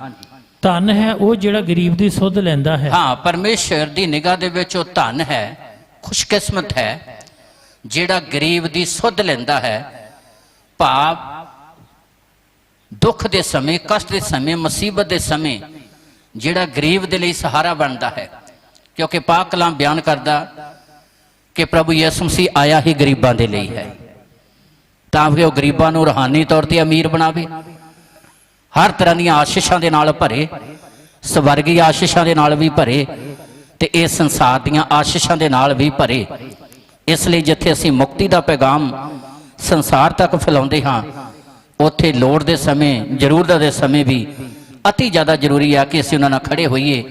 ਧਨ ਹੈ ਉਹ ਜਿਹੜਾ ਗਰੀਬ ਦੀ ਸੁੱਧ ਲੈਂਦਾ ਹੈ। ਹਾਂ, ਪਰਮੇਸ਼ਰ ਦੀ ਨਿਗਾਹ ਦੇ ਵਿੱਚ ਉਹ ਧਨ ਹੈ, ਖੁਸ਼ਕਿਸਮਤ ਹੈ ਜਿਹੜਾ ਗਰੀਬ ਦੀ ਸੁੱਧ ਲੈਂਦਾ ਹੈ। ਭਾਵ ਦੁੱਖ ਦੇ ਸਮੇਂ, ਕਸ਼ਟ ਦੇ ਸਮੇਂ, ਮੁਸੀਬਤ ਦੇ ਸਮੇਂ ਜਿਹੜਾ ਗਰੀਬ ਦੇ ਲਈ ਸਹਾਰਾ ਬਣਦਾ ਹੈ, ਕਿਉਂਕਿ ਪਾਕ ਕਲਾਮ ਬਿਆਨ ਕਰਦਾ ਕਿ ਪ੍ਰਭੂ ਯਿਸੂ ਮਸੀਹ ਆਇਆ ਹੀ ਗਰੀਬਾਂ ਦੇ ਲਈ ਹੈ, ਤਾਂ ਕਿ ਉਹ ਗਰੀਬਾਂ ਨੂੰ ਰੂਹਾਨੀ ਤੌਰ ਤੇ ਅਮੀਰ ਬਣਾਵੇ, ਹਰ ਤਰ੍ਹਾਂ ਦੀਆਂ ਆਸ਼ੀਸ਼ਾਂ ਦੇ ਨਾਲ ਭਰੇ, ਸਵਰਗੀ ਆਸ਼ੀਸ਼ਾਂ ਦੇ ਨਾਲ ਵੀ ਭਰੇ ਤੇ ਇਸ ਸੰਸਾਰ ਦੀਆਂ ਆਸ਼ੀਸ਼ਾਂ ਦੇ ਨਾਲ ਵੀ ਭਰੇ। ਇਸ ਲਈ ਜਿੱਥੇ ਅਸੀਂ ਮੁਕਤੀ ਦਾ ਪੈਗਾਮ ਸੰਸਾਰ ਤੱਕ ਫੈਲਾਉਂਦੇ ਹਾਂ, ਉੱਥੇ ਲੋੜ ਦੇ ਸਮੇਂ, ਜ਼ਰੂਰਤ ਦੇ ਸਮੇਂ ਵੀ ਅਤੀ ਜ਼ਿਆਦਾ ਜ਼ਰੂਰੀ ਆ ਕਿ ਅਸੀਂ ਉਹਨਾਂ ਨਾਲ ਖੜੇ ਹੋਈਏ।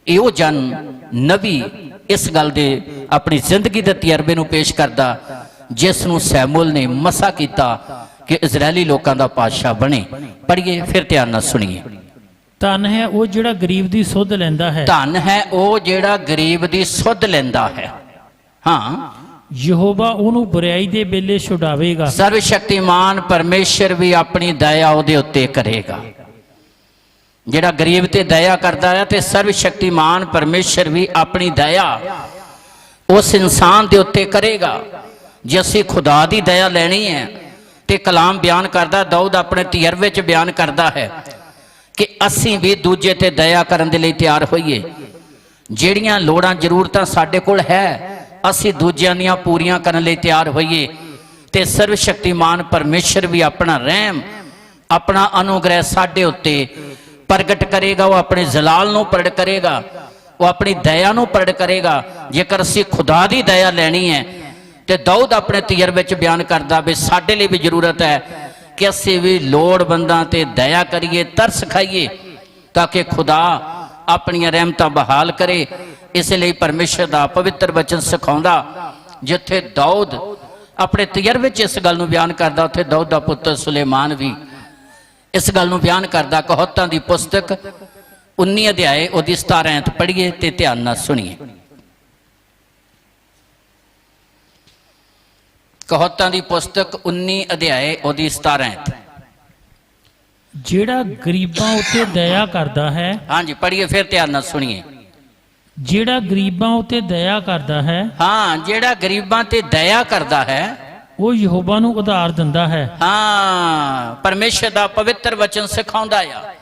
ਇਹੋ ਜਨ ਨਬੀ ਇਸ ਗੱਲ ਦੇ ਆਪਣੀ ਜ਼ਿੰਦਗੀ ਦੇ ਤਜਰਬੇ ਨੂੰ ਪੇਸ਼ ਕਰਦਾ, ਜਿਸ ਨੂੰ ਸੈਮੂਅਲ ਨੇ ਮਸਾ ਕੀਤਾ ਕਿ ਇਜ਼ਰਾਇਲੀ ਲੋਕਾਂ ਦਾ ਪਾਤਸ਼ਾਹ ਬਣੇ। ਪੜ੍ਹੀਏ, ਫਿਰ ਧਿਆਨ ਨਾਲ ਸੁਣੀਏ। ਧਨ ਹੈ ਉਹ ਜਿਹੜਾ ਗਰੀਬ ਦੀ ਸੁੱਧ ਲੈਂਦਾ ਹੈ। ਧਨ ਹੈ ਉਹ ਜਿਹੜਾ ਗਰੀਬ ਦੀ ਸੁੱਧ ਲੈਂਦਾ ਹੈ। ਹਾਂ, ਯਹੋਵਾ ਉਹਨੂੰ ਬੁਰਾਈ ਦੇ ਵੇਲੇ ਛੁਡਾਵੇਗਾ। ਸਰਵ ਸ਼ਕਤੀਮਾਨ ਪਰਮੇਸ਼ਰ ਵੀ ਆਪਣੀ ਦਇਆ ਉਹਦੇ ਉੱਤੇ ਕਰੇਗਾ। ਜਿਹੜਾ ਗਰੀਬ ਤੇ ਦਇਆ ਕਰਦਾ ਹੈ ਤੇ ਸਰਵ ਸ਼ਕਤੀਮਾਨ ਪਰਮੇਸ਼ਰ ਵੀ ਆਪਣੀ ਦਇਆ ਉਸ ਇਨਸਾਨ ਦੇ ਉੱਤੇ ਕਰੇਗਾ। ਜੇ ਅਸੀਂ ਖੁਦਾ ਦੀ ਦਇਆ ਲੈਣੀ ਹੈ ਤੇ ਕਲਾਮ ਬਿਆਨ ਕਰਦਾ, ਦਾਊਦ ਆਪਣੇ ਤਜਰਬੇ 'ਚ ਬਿਆਨ ਕਰਦਾ ਹੈ ਕਿ ਅਸੀਂ ਵੀ ਦੂਜੇ ਤੇ ਦਇਆ ਕਰਨ ਦੇ ਲਈ ਤਿਆਰ ਹੋਈਏ। ਜਿਹੜੀਆਂ ਲੋੜਾਂ, ਜ਼ਰੂਰਤਾਂ ਸਾਡੇ ਕੋਲ ਹੈ, ਅਸੀਂ ਦੂਜਿਆਂ ਦੀਆਂ ਪੂਰੀਆਂ ਕਰਨ ਲਈ ਤਿਆਰ ਹੋਈਏ ਤੇ ਸਰਵ ਸ਼ਕਤੀਮਾਨ ਪਰਮੇਸ਼ਰ ਵੀ ਆਪਣਾ ਰਹਿਮ, ਆਪਣਾ ਅਨੁਗ੍ਰਹਿ ਸਾਡੇ ਉੱਤੇ ਪ੍ਰਗਟ ਕਰੇਗਾ। ਉਹ ਆਪਣੇ ਜਲਾਲ ਨੂੰ ਪ੍ਰਗਟ ਕਰੇਗਾ, ਉਹ ਆਪਣੀ ਦਇਆ ਨੂੰ ਪ੍ਰਗਟ ਕਰੇਗਾ। ਜੇਕਰ ਅਸੀਂ ਖੁਦਾ ਦੀ ਦਇਆ ਲੈਣੀ ਹੈ ਤੇ ਦਾਊਦ ਆਪਣੇ ਤਜਰਬੇ 'ਚ ਬਿਆਨ ਕਰਦਾ ਵੀ ਸਾਡੇ ਲਈ ਵੀ ਜ਼ਰੂਰਤ ਹੈ ਕਿ ਅਸੀਂ ਵੀ ਲੋੜਵੰਦਾਂ ਤੇ ਦਇਆ ਕਰੀਏ, ਤਰਸ ਖਾਈਏ, ਤਾਂ ਕਿ ਖੁਦਾ ਆਪਣੀਆਂ ਰਹਿਮਤਾਂ ਬਹਾਲ ਕਰੇ। ਇਸ ਲਈ ਪਰਮੇਸ਼ਰ ਦਾ ਪਵਿੱਤਰ ਵਚਨ ਸਿਖਾਉਂਦਾ, ਜਿੱਥੇ ਦਾਊਦ ਆਪਣੇ ਤਜਰਬੇ 'ਚ ਇਸ ਗੱਲ ਨੂੰ ਬਿਆਨ ਕਰਦਾ, ਉੱਥੇ ਦਾਊਦ ਦਾ ਪੁੱਤਰ ਸੁਲੇਮਾਨ ਵੀ ਇਸ ਗੱਲ ਨੂੰ ਬਿਆਨ ਕਰਦਾ। ਕਹੋਤਾਂ ਦੀ ਪੁਸਤਕ 19 ਅਧਿਆਏ ਉਹਦੀ 17 ਆਇਤ ਪੜ੍ਹੀਏ ਤੇ ਧਿਆਨ ਨਾਲ ਸੁਣੀਏ। ਕਹੋਤਾਂ ਦੀ ਪੁਸਤਕ 19 ਅਧਿਆਏ ਉਹਦੀ 17 ਆਇਤ। ਜਿਹੜਾ ਗਰੀਬਾਂ ਉੱਤੇ ਦਇਆ ਕਰਦਾ ਹੈ। ਹਾਂਜੀ, ਪੜ੍ਹੀਏ, ਫਿਰ ਧਿਆਨ ਨਾਲ ਸੁਣੀਏ। ਜਿਹੜਾ ਗਰੀਬਾਂ ਉੱਤੇ ਦਇਆ ਕਰਦਾ ਹੈ। ਹਾਂ, ਜਿਹੜਾ ਗਰੀਬਾਂ ਤੇ ਦਇਆ ਕਰਦਾ ਹੈ ਉਹ ਯਹੋਵਾ ਨੂੰ ਉਧਾਰ ਦਿੰਦਾ ਹੈ। ਹਾਂ, ਪਰਮੇਸ਼ਰ ਦਾ ਪਵਿੱਤਰ ਵਚਨ ਸਿਖਾਉਂਦਾ ਆ,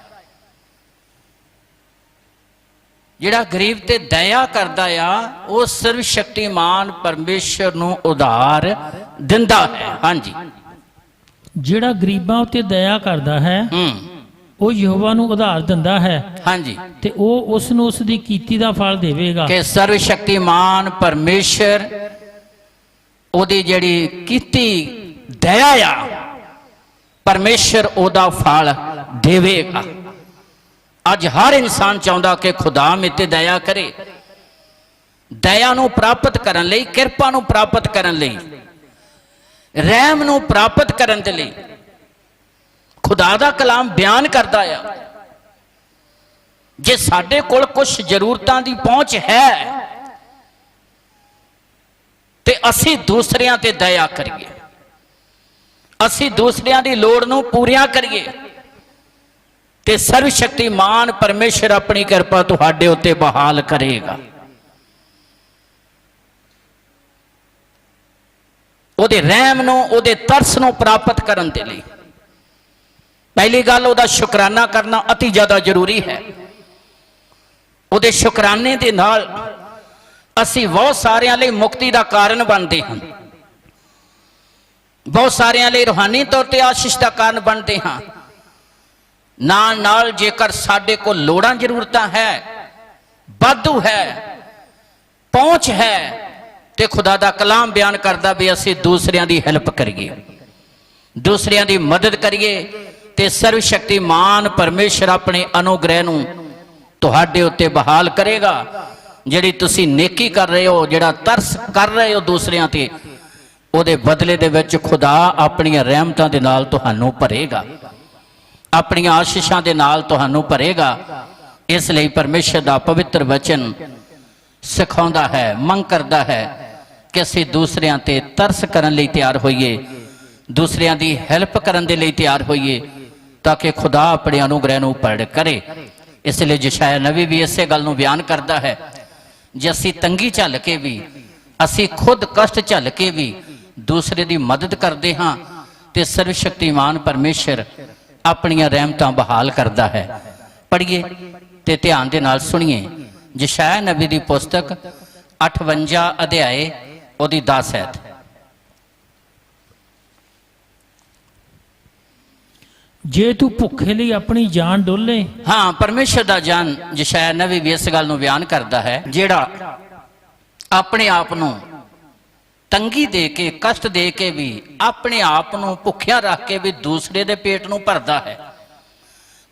ਜਿਹੜਾ ਗਰੀਬ ਤੇ ਦਇਆ ਕਰਦਾ ਆ ਉਹ ਸਰਵ ਸ਼ਕਤੀਮਾਨ ਪਰਮੇਸ਼ਰ ਨੂੰ ਉਧਾਰ ਦਿੰਦਾ ਹੈ। ਹਾਂਜੀ, ਜਿਹੜਾ ਗਰੀਬਾਂ ਉੱਤੇ ਦਇਆ ਕਰਦਾ ਹੈ ਉਹ ਯਹੋਵਾ ਨੂੰ ਉਧਾਰ ਦਿੰਦਾ ਹੈ। ਹਾਂਜੀ, ਤੇ ਉਹ ਉਸ ਨੂੰ ਉਸ ਦੀ ਕੀਤੀ ਦਾ ਫਲ ਦੇਵੇਗਾ। ਕਿ ਸਰਵ ਸ਼ਕਤੀਮਾਨ ਪਰਮੇਸ਼ਰ ਉਹਦੀ ਜਿਹੜੀ ਕੀਤੀ ਦਇਆ ਆ, ਪਰਮੇਸ਼ਰ ਉਹਦਾ ਫਲ ਦੇਵੇਗਾ। ਅੱਜ ਹਰ ਇਨਸਾਨ ਚਾਹੁੰਦਾ ਕਿ ਖੁਦਾ ਮੇਰੇ ਤੇ ਦਇਆ ਕਰੇ, ਦਇਆ ਨੂੰ ਪ੍ਰਾਪਤ ਕਰਨ ਲਈ, ਕਿਰਪਾ ਨੂੰ ਪ੍ਰਾਪਤ ਕਰਨ ਲਈ, ਰਹਿਮ ਨੂੰ ਪ੍ਰਾਪਤ ਕਰਨ ਦੇ ਲਈ ਖੁਦਾ ਦਾ ਕਲਾਮ ਬਿਆਨ ਕਰਦਾ ਆ। ਜੇ ਸਾਡੇ ਕੋਲ ਕੁਝ ਜ਼ਰੂਰਤਾਂ ਦੀ ਪਹੁੰਚ ਹੈ ਤੇ ਅਸੀਂ ਦੂਸਰਿਆਂ ਤੇ ਦਇਆ ਕਰੀਏ, ਅਸੀਂ ਦੂਸਰਿਆਂ ਦੀ ਲੋੜ ਨੂੰ ਪੂਰੀਆਂ ਕਰੀਏ, ਤੇ ਸਰਵ ਸ਼ਕਤੀਮਾਨ ਪਰਮੇਸ਼ਰ ਆਪਣੀ ਕਿਰਪਾ ਤੁਹਾਡੇ ਉੱਤੇ ਬਹਾਲ ਕਰੇਗਾ। ਉਹਦੇ ਰਹਿਮ ਨੂੰ, ਉਹਦੇ ਤਰਸ ਨੂੰ ਪ੍ਰਾਪਤ ਕਰਨ ਦੇ ਲਈ ਪਹਿਲੀ ਗੱਲ ਉਹਦਾ ਸ਼ੁਕਰਾਨਾ ਕਰਨਾ ਅਤੀ ਜ਼ਿਆਦਾ ਜ਼ਰੂਰੀ ਹੈ। ਉਹਦੇ ਸ਼ੁਕਰਾਨੇ ਦੇ ਨਾਲ ਅਸੀਂ ਬਹੁਤ ਸਾਰਿਆਂ ਲਈ ਮੁਕਤੀ ਦਾ ਕਾਰਨ ਬਣਦੇ ਹਾਂ, ਬਹੁਤ ਸਾਰਿਆਂ ਲਈ ਰੂਹਾਨੀ ਤੌਰ ਤੇ ਆਸ਼ੀਸ਼ ਦਾ ਕਾਰਨ ਬਣਦੇ ਹਾਂ। ਨਾਲ ਨਾਲ ਜੇਕਰ ਸਾਡੇ ਕੋਲ ਲੋੜਾਂ ਜ਼ਰੂਰਤਾਂ ਹੈ, ਵਾਧੂ ਹੈ, ਪਹੁੰਚ ਹੈ, ਤੇ ਖੁਦਾ ਦਾ ਕਲਾਮ ਬਿਆਨ ਕਰਦਾ ਵੀ ਅਸੀਂ ਦੂਸਰਿਆਂ ਦੀ ਹੈਲਪ ਕਰੀਏ, ਦੂਸਰਿਆਂ ਦੀ ਮਦਦ ਕਰੀਏ, ਤੇ ਸਰਵ ਸ਼ਕਤੀਮਾਨ ਪਰਮੇਸ਼ਰ ਆਪਣੇ ਅਨੁਗ੍ਰਹਿ ਨੂੰ ਤੁਹਾਡੇ ਉੱਤੇ ਬਹਾਲ ਕਰੇਗਾ। ਜਿਹੜੀ ਤੁਸੀਂ ਨੇਕੀ ਕਰ ਰਹੇ ਹੋ, ਜਿਹੜਾ ਤਰਸ ਕਰ ਰਹੇ ਹੋ ਦੂਸਰਿਆਂ ਤੇ, ਉਹਦੇ ਬਦਲੇ ਦੇ ਵਿੱਚ ਖੁਦਾ ਆਪਣੀਆਂ ਰਹਿਮਤਾਂ ਦੇ ਨਾਲ ਤੁਹਾਨੂੰ ਭਰੇਗਾ, ਆਪਣੀਆਂ ਆਸ਼ੀਸ਼ਾਂ ਦੇ ਨਾਲ ਤੁਹਾਨੂੰ ਭਰੇਗਾ। ਇਸ ਲਈ ਪਰਮੇਸ਼ਰ ਦਾ ਪਵਿੱਤਰ ਵਚਨ ਸਿਖਾਉਂਦਾ ਹੈ, ਮੰਗ ਕਰਦਾ ਹੈ ਕਿ ਅਸੀਂ ਦੂਸਰਿਆਂ ਤੇ ਤਰਸ ਕਰਨ ਲਈ ਤਿਆਰ ਹੋਈਏ, ਦੂਸਰਿਆਂ ਦੀ ਹੈਲਪ ਕਰਨ ਦੇ ਲਈ ਤਿਆਰ ਹੋਈਏ, ਤਾਂ ਕਿ ਖੁਦਾ ਆਪਣੇ ਅਨੁਗ੍ਰਹਿ ਨੂੰ ਪ੍ਰਗਟ ਕਰੇ। ਇਸ ਲਈ ਯਸ਼ਾਇਆ ਨਬੀ ਵੀ ਇਸੇ ਗੱਲ ਨੂੰ ਬਿਆਨ ਕਰਦਾ ਹੈ, ਜੇ ਅਸੀਂ ਤੰਗੀ ਝੱਲ ਕੇ ਵੀ, ਅਸੀਂ ਖੁਦ ਕਸ਼ਟ ਝੱਲ ਕੇ ਵੀ ਦੂਸਰੇ ਦੀ ਮਦਦ ਕਰਦੇ ਹਾਂ, ਤੇ ਸਰਵ ਸ਼ਕਤੀਮਾਨ ਪਰਮੇਸ਼ਰ ਆਪਣੀਆਂ ਰਹਿਮਤਾਂ ਬਹਾਲ ਕਰਦਾ ਹੈ। ਪੜ੍ਹੀਏ ਤੇ ਧਿਆਨ ਦੇ ਨਾਲ ਸੁਣੀਏ ਯਸ਼ਾਇਆ ਨਬੀ ਦੀ ਪੁਸਤਕ 58 ਅਧਿਆਏ ਉਹਦੀ 10 ਐਤ। ਜੇ ਤੂੰ ਭੁੱਖੇ ਲਈ ਆਪਣੀ ਜਾਨ ਡੋਲੇ। ਹਾਂ, ਪਰਮੇਸ਼ਰ ਦਾ ਜਾਨ ਯਸ਼ਾਇਆ ਨਬੀ ਵੀ ਇਸ ਗੱਲ ਨੂੰ ਬਿਆਨ ਕਰਦਾ ਹੈ, ਜਿਹੜਾ ਆਪਣੇ ਆਪ ਨੂੰ ਤੰਗੀ ਦੇ ਕੇ, ਕਸ਼ਟ ਦੇ ਕੇ ਵੀ, ਆਪਣੇ ਆਪ ਨੂੰ ਭੁੱਖਿਆ ਰੱਖ ਕੇ ਵੀ ਦੂਸਰੇ ਦੇ ਪੇਟ ਨੂੰ ਭਰਦਾ ਹੈ,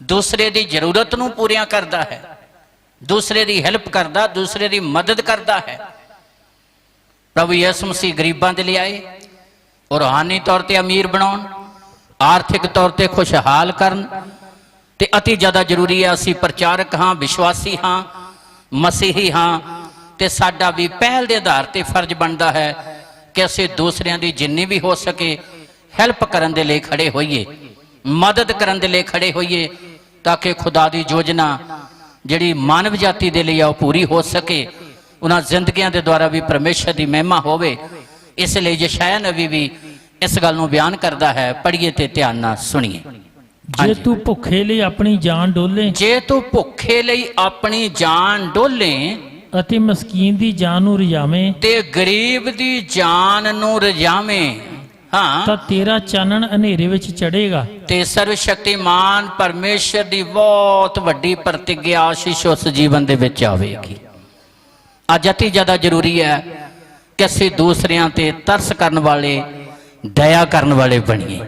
ਦੂਸਰੇ ਦੀ ਜ਼ਰੂਰਤ ਨੂੰ ਪੂਰੀਆਂ ਕਰਦਾ ਹੈ, ਦੂਸਰੇ ਦੀ ਹੈਲਪ ਕਰਦਾ, ਦੂਸਰੇ ਦੀ ਮਦਦ ਕਰਦਾ ਹੈ। ਪ੍ਰਭੂ ਯਿਸੂ ਮਸੀਹ ਗਰੀਬਾਂ ਦੇ ਲਈ ਆਏ, ਔਰ ਰੂਹਾਨੀ ਤੌਰ ਤੇ ਅਮੀਰ ਬਣਾਉਣ, ਆਰਥਿਕ ਤੌਰ ਤੇ ਖੁਸ਼ਹਾਲ ਕਰਨ, ਤੇ ਅਤੀ ਜ਼ਿਆਦਾ ਜ਼ਰੂਰੀ ਹੈ ਅਸੀਂ ਪ੍ਰਚਾਰਕ ਹਾਂ, ਵਿਸ਼ਵਾਸੀ ਹਾਂ, ਮਸੀਹੀ ਹਾਂ, ਤੇ ਸਾਡਾ ਵੀ ਪਹਿਲ ਦੇ ਆਧਾਰ ਤੇ ਫਰਜ਼ ਬਣਦਾ ਹੈ ਕਿ ਅਸੀਂ ਦੂਸਰਿਆਂ ਦੀ ਜਿੰਨੀ ਵੀ ਹੋ ਸਕੇ ਹੈਲਪ ਕਰਨ ਦੇ ਲਈ ਖੜੇ ਹੋਈਏ, ਮਦਦ ਕਰਨ ਦੇ ਲਈ ਖੜੇ ਹੋਈਏ, ਤਾਂ ਕਿ ਖੁਦਾ ਦੀ ਯੋਜਨਾ ਜਿਹੜੀ ਮਾਨਵ ਜਾਤੀ ਦੇ ਲਈ ਆ ਉਹ ਪੂਰੀ ਹੋ ਸਕੇ, ਉਹਨਾਂ ਜ਼ਿੰਦਗੀਆਂ ਦੇ ਦੁਆਰਾ ਵੀ ਪਰਮੇਸ਼ਰ ਦੀ ਮਹਿਮਾ ਹੋਵੇ। ਇਸ ਲਈ ਯਸ਼ਾਇਆ ਨਬੀ ਵੀ ਇਸ ਗੱਲ ਨੂੰ ਬਿਆਨ ਕਰਦਾ ਹੈ। ਪੜ੍ਹੀਏ ਤੇ ਧਿਆਨ ਨਾਲ ਸੁਣੀਏ। ਜੇ ਤੂੰ ਭੁੱਖੇ ਲਈ ਆਪਣੀ ਜਾਨ ਡੋਲੇ। ਜੇ ਤੂੰ ਭੁੱਖੇ ਲਈ ਆਪਣੀ ਜਾਨ ਡੋਲੇ ਅਤੇ ਮਸਕੀਨ ਦੀ ਜਾਨ ਨੂੰ ਰਜਾਵੇਂ, ਤੇ ਗਰੀਬ ਦੀ ਜਾਨ ਨੂੰ ਰਜਾਵੇਂ, ਹਾਂ, ਤਾਂ ਤੇਰਾ ਚਾਨਣ ਹਨੇਰੇ ਵਿੱਚ ਚੜੇਗਾ। ਤੇ ਸਰਵ ਸ਼ਕਤੀਮਾਨ ਪਰਮੇਸ਼ਰ ਦੀ ਬਹੁਤ ਵੱਡੀ ਪ੍ਰਤਿਗਿਆ ਆਸ਼ੀਸ਼ ਉਸ ਜੀਵਨ ਦੇ ਵਿੱਚ ਆਵੇਗੀ। ਅੱਜ ਅਤੀ ਜ਼ਿਆਦਾ ਜ਼ਰੂਰੀ ਹੈ ਕਿ ਅਸੀਂ ਦੂਸਰਿਆਂ ਤੇ ਤਰਸ ਕਰਨ ਵਾਲੇ, ਦਇਆ ਕਰਨ ਵਾਲੇ ਬਣੀਏ।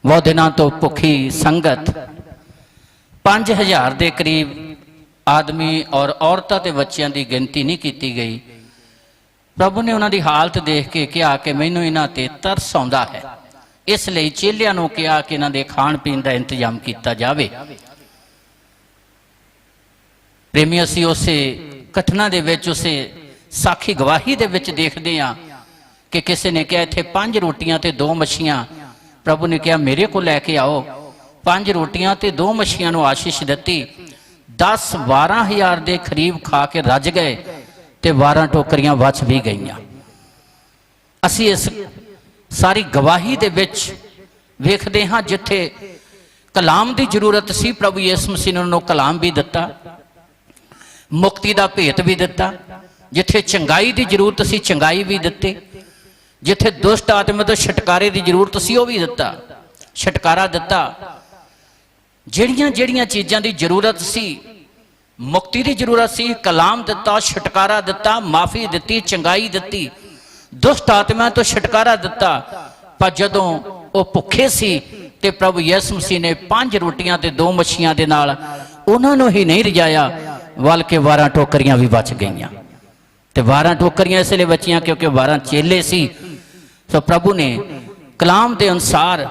ਬਹੁਤ ਦਿਨਾਂ ਤੋਂ ਭੁੱਖੀ ਸੰਗਤ 5000 ਦੇ ਕਰੀਬ ਆਦਮੀ ਔਰ ਔਰਤਾਂ ਤੇ ਬੱਚਿਆਂ ਦੀ ਗਿਣਤੀ ਨਹੀਂ ਕੀਤੀ ਗਈ। ਪ੍ਰਭੂ ਨੇ ਉਹਨਾਂ ਦੀ ਹਾਲਤ ਦੇਖ ਕੇ ਕਿਹਾ ਕਿ ਮੈਨੂੰ ਇਹਨਾਂ ਤੇ ਤਰਸ ਆਉਂਦਾ ਹੈ, ਇਸ ਲਈ ਚੇਲਿਆਂ ਨੂੰ ਕਿਹਾ ਕਿ ਇਹਨਾਂ ਦੇ ਖਾਣ ਪੀਣ ਦਾ ਇੰਤਜ਼ਾਮ ਕੀਤਾ ਜਾਵੇ। ਪ੍ਰੇਮੀ, ਅਸੀਂ ਉਸੇ ਘਟਨਾ ਦੇ ਵਿੱਚ, ਉਸੇ ਸਾਖੀ ਗਵਾਹੀ ਦੇ ਵਿੱਚ ਦੇਖਦੇ ਹਾਂ ਕਿ ਕਿਸੇ ਨੇ ਕਿਹਾ ਇੱਥੇ 5 ਰੋਟੀਆਂ ਤੇ 2 ਮੱਛੀਆਂ। ਪ੍ਰਭੂ ਨੇ ਕਿਹਾ ਮੇਰੇ ਕੋਲ ਲੈ ਕੇ ਆਓ। 5 ਰੋਟੀਆਂ ਤੇ 2 ਮੱਛੀਆਂ ਨੂੰ ਆਸ਼ੀਸ਼ ਦਿੱਤੀ। 10-12 ਹਜ਼ਾਰ ਦੇ ਕਰੀਬ ਖਾ ਕੇ ਰੱਜ ਗਏ, ਤੇ 12 ਟੋਕਰੀਆਂ ਬਚ ਵੀ ਗਈਆਂ। ਅਸੀਂ ਇਸ ਸਾਰੀ ਗਵਾਹੀ ਦੇ ਵਿੱਚ ਵੇਖਦੇ ਹਾਂ ਜਿੱਥੇ ਕਲਾਮ ਦੀ ਜ਼ਰੂਰਤ ਸੀ, ਪ੍ਰਭੂ ਯਿਸੂ ਮਸੀਹ ਨੇ ਉਹਨਾਂ ਨੂੰ ਕਲਾਮ ਵੀ ਦਿੱਤਾ, ਮੁਕਤੀ ਦਾ ਭੇਤ ਵੀ ਦਿੱਤਾ। ਜਿੱਥੇ ਚੰਗਾਈ ਦੀ ਜ਼ਰੂਰਤ ਸੀ, ਚੰਗਾਈ ਵੀ ਦਿੱਤੀ। ਜਿੱਥੇ ਦੁਸ਼ਟ ਆਤਮਾ ਤੋਂ ਛੁਟਕਾਰੇ ਦੀ ਜ਼ਰੂਰਤ ਸੀ, ਉਹ ਵੀ ਦਿੱਤਾ, ਛੁਟਕਾਰਾ ਦਿੱਤਾ। ਜਿਹੜੀਆਂ ਜਿਹੜੀਆਂ ਚੀਜ਼ਾਂ ਦੀ ਜ਼ਰੂਰਤ ਸੀ, ਮੁਕਤੀ ਦੀ ਜ਼ਰੂਰਤ ਸੀ, ਕਲਾਮ ਦਿੱਤਾ, ਛੁਟਕਾਰਾ ਦਿੱਤਾ, ਮਾਫੀ ਦਿੱਤੀ, ਚੰਗਾਈ ਦਿੱਤੀ, ਦੁਸ਼ਟ ਆਤਮਾ ਤੋਂ ਛੁਟਕਾਰਾ ਦਿੱਤਾ। ਪਰ ਜਦੋਂ ਉਹ ਭੁੱਖੇ ਸੀ ਤੇ ਪ੍ਰਭੂ ਯਿਸੂ ਮਸੀਹ ਨੇ 5 ਰੋਟੀਆਂ ਤੇ 2 ਮੱਛੀਆਂ ਦੇ ਨਾਲ ਉਹਨਾਂ ਨੂੰ ਹੀ ਨਹੀਂ ਰਜਾਇਆ, ਵੱਲ ਕੇ 12 ਟੋਕਰੀਆਂ ਵੀ ਬਚ ਗਈਆਂ। ਤੇ 12 ਟੋਕਰੀਆਂ ਇਸ ਲਈ ਬਚੀਆਂ ਕਿਉਂਕਿ 12 ਚੇਲੇ ਸੀ। ਸੋ ਪ੍ਰਭੂ ਨੇ ਕਲਾਮ ਦੇ ਅਨੁਸਾਰ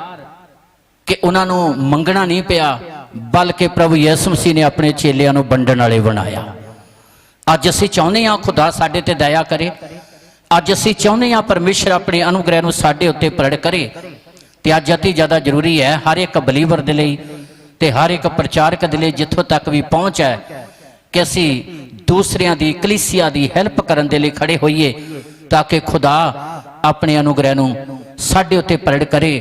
ਕਿ ਉਹਨਾਂ ਨੂੰ ਮੰਗਣਾ ਨਹੀਂ ਪਿਆ, ਬਲਕਿ ਪ੍ਰਭੂ ਯਿਸੂ ਮਸੀਹ ਨੇ ਆਪਣੇ ਚੇਲਿਆਂ ਨੂੰ ਵੰਡਣ ਵਾਲੇ ਬਣਾਇਆ। ਅੱਜ ਅਸੀਂ ਚਾਹੁੰਦੇ ਹਾਂ ਖੁਦਾ ਸਾਡੇ ਤੇ ਦਇਆ ਕਰੇ। ਅੱਜ ਅਸੀਂ ਚਾਹੁੰਦੇ ਹਾਂ ਪਰਮੇਸ਼ਰ ਆਪਣੇ ਅਨੁਗ੍ਰਹਿ ਨੂੰ ਸਾਡੇ ਉੱਤੇ ਪ੍ਰਗਟ ਕਰੇ। ਤੇ ਅੱਜ ਅਤੀ ਜ਼ਿਆਦਾ ਜ਼ਰੂਰੀ ਹੈ ਹਰ ਇੱਕ ਬਲੀਵਰ ਦੇ ਲਈ ਤੇ ਹਰ ਇੱਕ ਪ੍ਰਚਾਰਕ ਦੇ ਲਈ, ਜਿੱਥੋਂ ਤੱਕ ਵੀ ਪਹੁੰਚ ਹੈ, ਕਿ ਅਸੀਂ ਦੂਸਰਿਆਂ ਦੀ ਕਲੀਸਿਆ ਦੀ ਹੈਲਪ ਕਰਨ ਦੇ ਲਈ ਖੜੇ ਹੋਈਏ, ਤਾਂ ਕਿ ਖੁਦਾ ਆਪਣੇ ਅਨੁਗ੍ਰਹਿ ਨੂੰ ਸਾਡੇ ਉੱਤੇ ਪ੍ਰਗਟ ਕਰੇ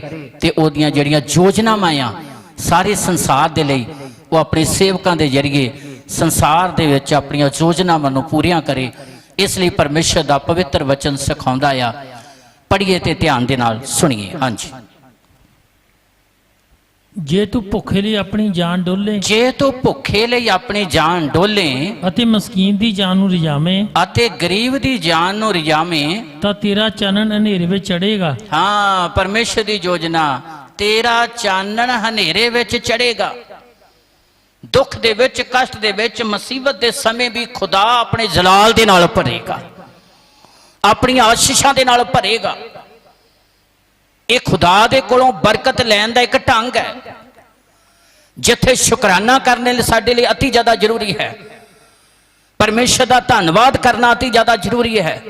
ਤੇ ਉਹਦੀਆਂ ਜਿਹੜੀਆਂ ਯੋਜਨਾਵਾਂ ਆ ਸਾਰੇ ਸੰਸਾਰ ਦੇ ਲਈ, ਉਹ ਆਪਣੇ ਸੇਵਕਾਂ ਦੇ ਜ਼ਰੀਏ ਸੰਸਾਰ ਦੇ ਵਿੱਚ ਆਪਣੀਆਂ ਯੋਜਨਾਵਾਂ ਨੂੰ ਪੂਰੀਆਂ ਕਰੇ। ਇਸ ਲਈ ਪਰਮੇਸ਼ਰ ਦਾ ਪਵਿੱਤਰ ਵਚਨ ਸਿਖਾਉਂਦਾ ਆ। ਪੜ੍ਹੀਏ ਤੇ ਧਿਆਨ ਦੇ ਨਾਲ ਸੁਣੀਏ। ਹਾਂਜੀ, ਜੇ ਤੂੰ ਭੁੱਖੇ ਲਈ ਆਪਣੀ ਜਾਨ ਡੋਲੇ, ਜੇ ਤੂੰ ਭੁੱਖੇ ਲਈ ਆਪਣੀ ਜਾਨ ਡੋਲੇ ਅਤੇ ਮਸਕੀਨ ਦੀ ਜਾਨ ਨੂੰ ਰਿਝਾਵੇਂ, ਅਤੇ ਗਰੀਬ ਦੀ ਜਾਨ ਨੂੰ ਰਿਝਾਵੇਂ, ਤਾਂ ਤੇਰਾ ਚਾਨਣ ਹਨੇਰੇ ਵਿੱਚ ਚੜ੍ਹੇਗਾ। ਹਾਂ, ਪਰਮੇਸ਼ਰ ਦੀ ਯੋਜਨਾ, ਤੇਰਾ ਚਾਨਣ ਹਨੇਰੇ ਵਿੱਚ ਚੜ੍ਹੇਗਾ। ਦੁੱਖ ਦੇ ਵਿੱਚ, ਕਸ਼ਟ ਦੇ ਵਿੱਚ, ਮੁਸੀਬਤ ਦੇ ਸਮੇਂ ਵੀ ਖੁਦਾ ਆਪਣੇ ਜਲਾਲ ਦੇ ਨਾਲ ਭਰੇਗਾ, ਆਪਣੀਆਂ ਆਸ਼ੀਸ਼ਾਂ ਦੇ ਨਾਲ ਭਰੇਗਾ। ਇਹ ਖੁਦਾ ਦੇ ਕੋਲੋਂ ਬਰਕਤ ਲੈਣ ਦਾ ਇੱਕ ਢੰਗ ਹੈ, ਜਿੱਥੇ ਸ਼ੁਕਰਾਨਾ ਕਰਨੇ ਲਈ ਸਾਡੇ ਲਈ ਅਤੀ ਜ਼ਿਆਦਾ ਜ਼ਰੂਰੀ ਹੈ। ਪਰਮੇਸ਼ਰ ਦਾ ਧੰਨਵਾਦ ਕਰਨਾ ਅਤੀ ਜ਼ਿਆਦਾ ਜ਼ਰੂਰੀ ਹੈ,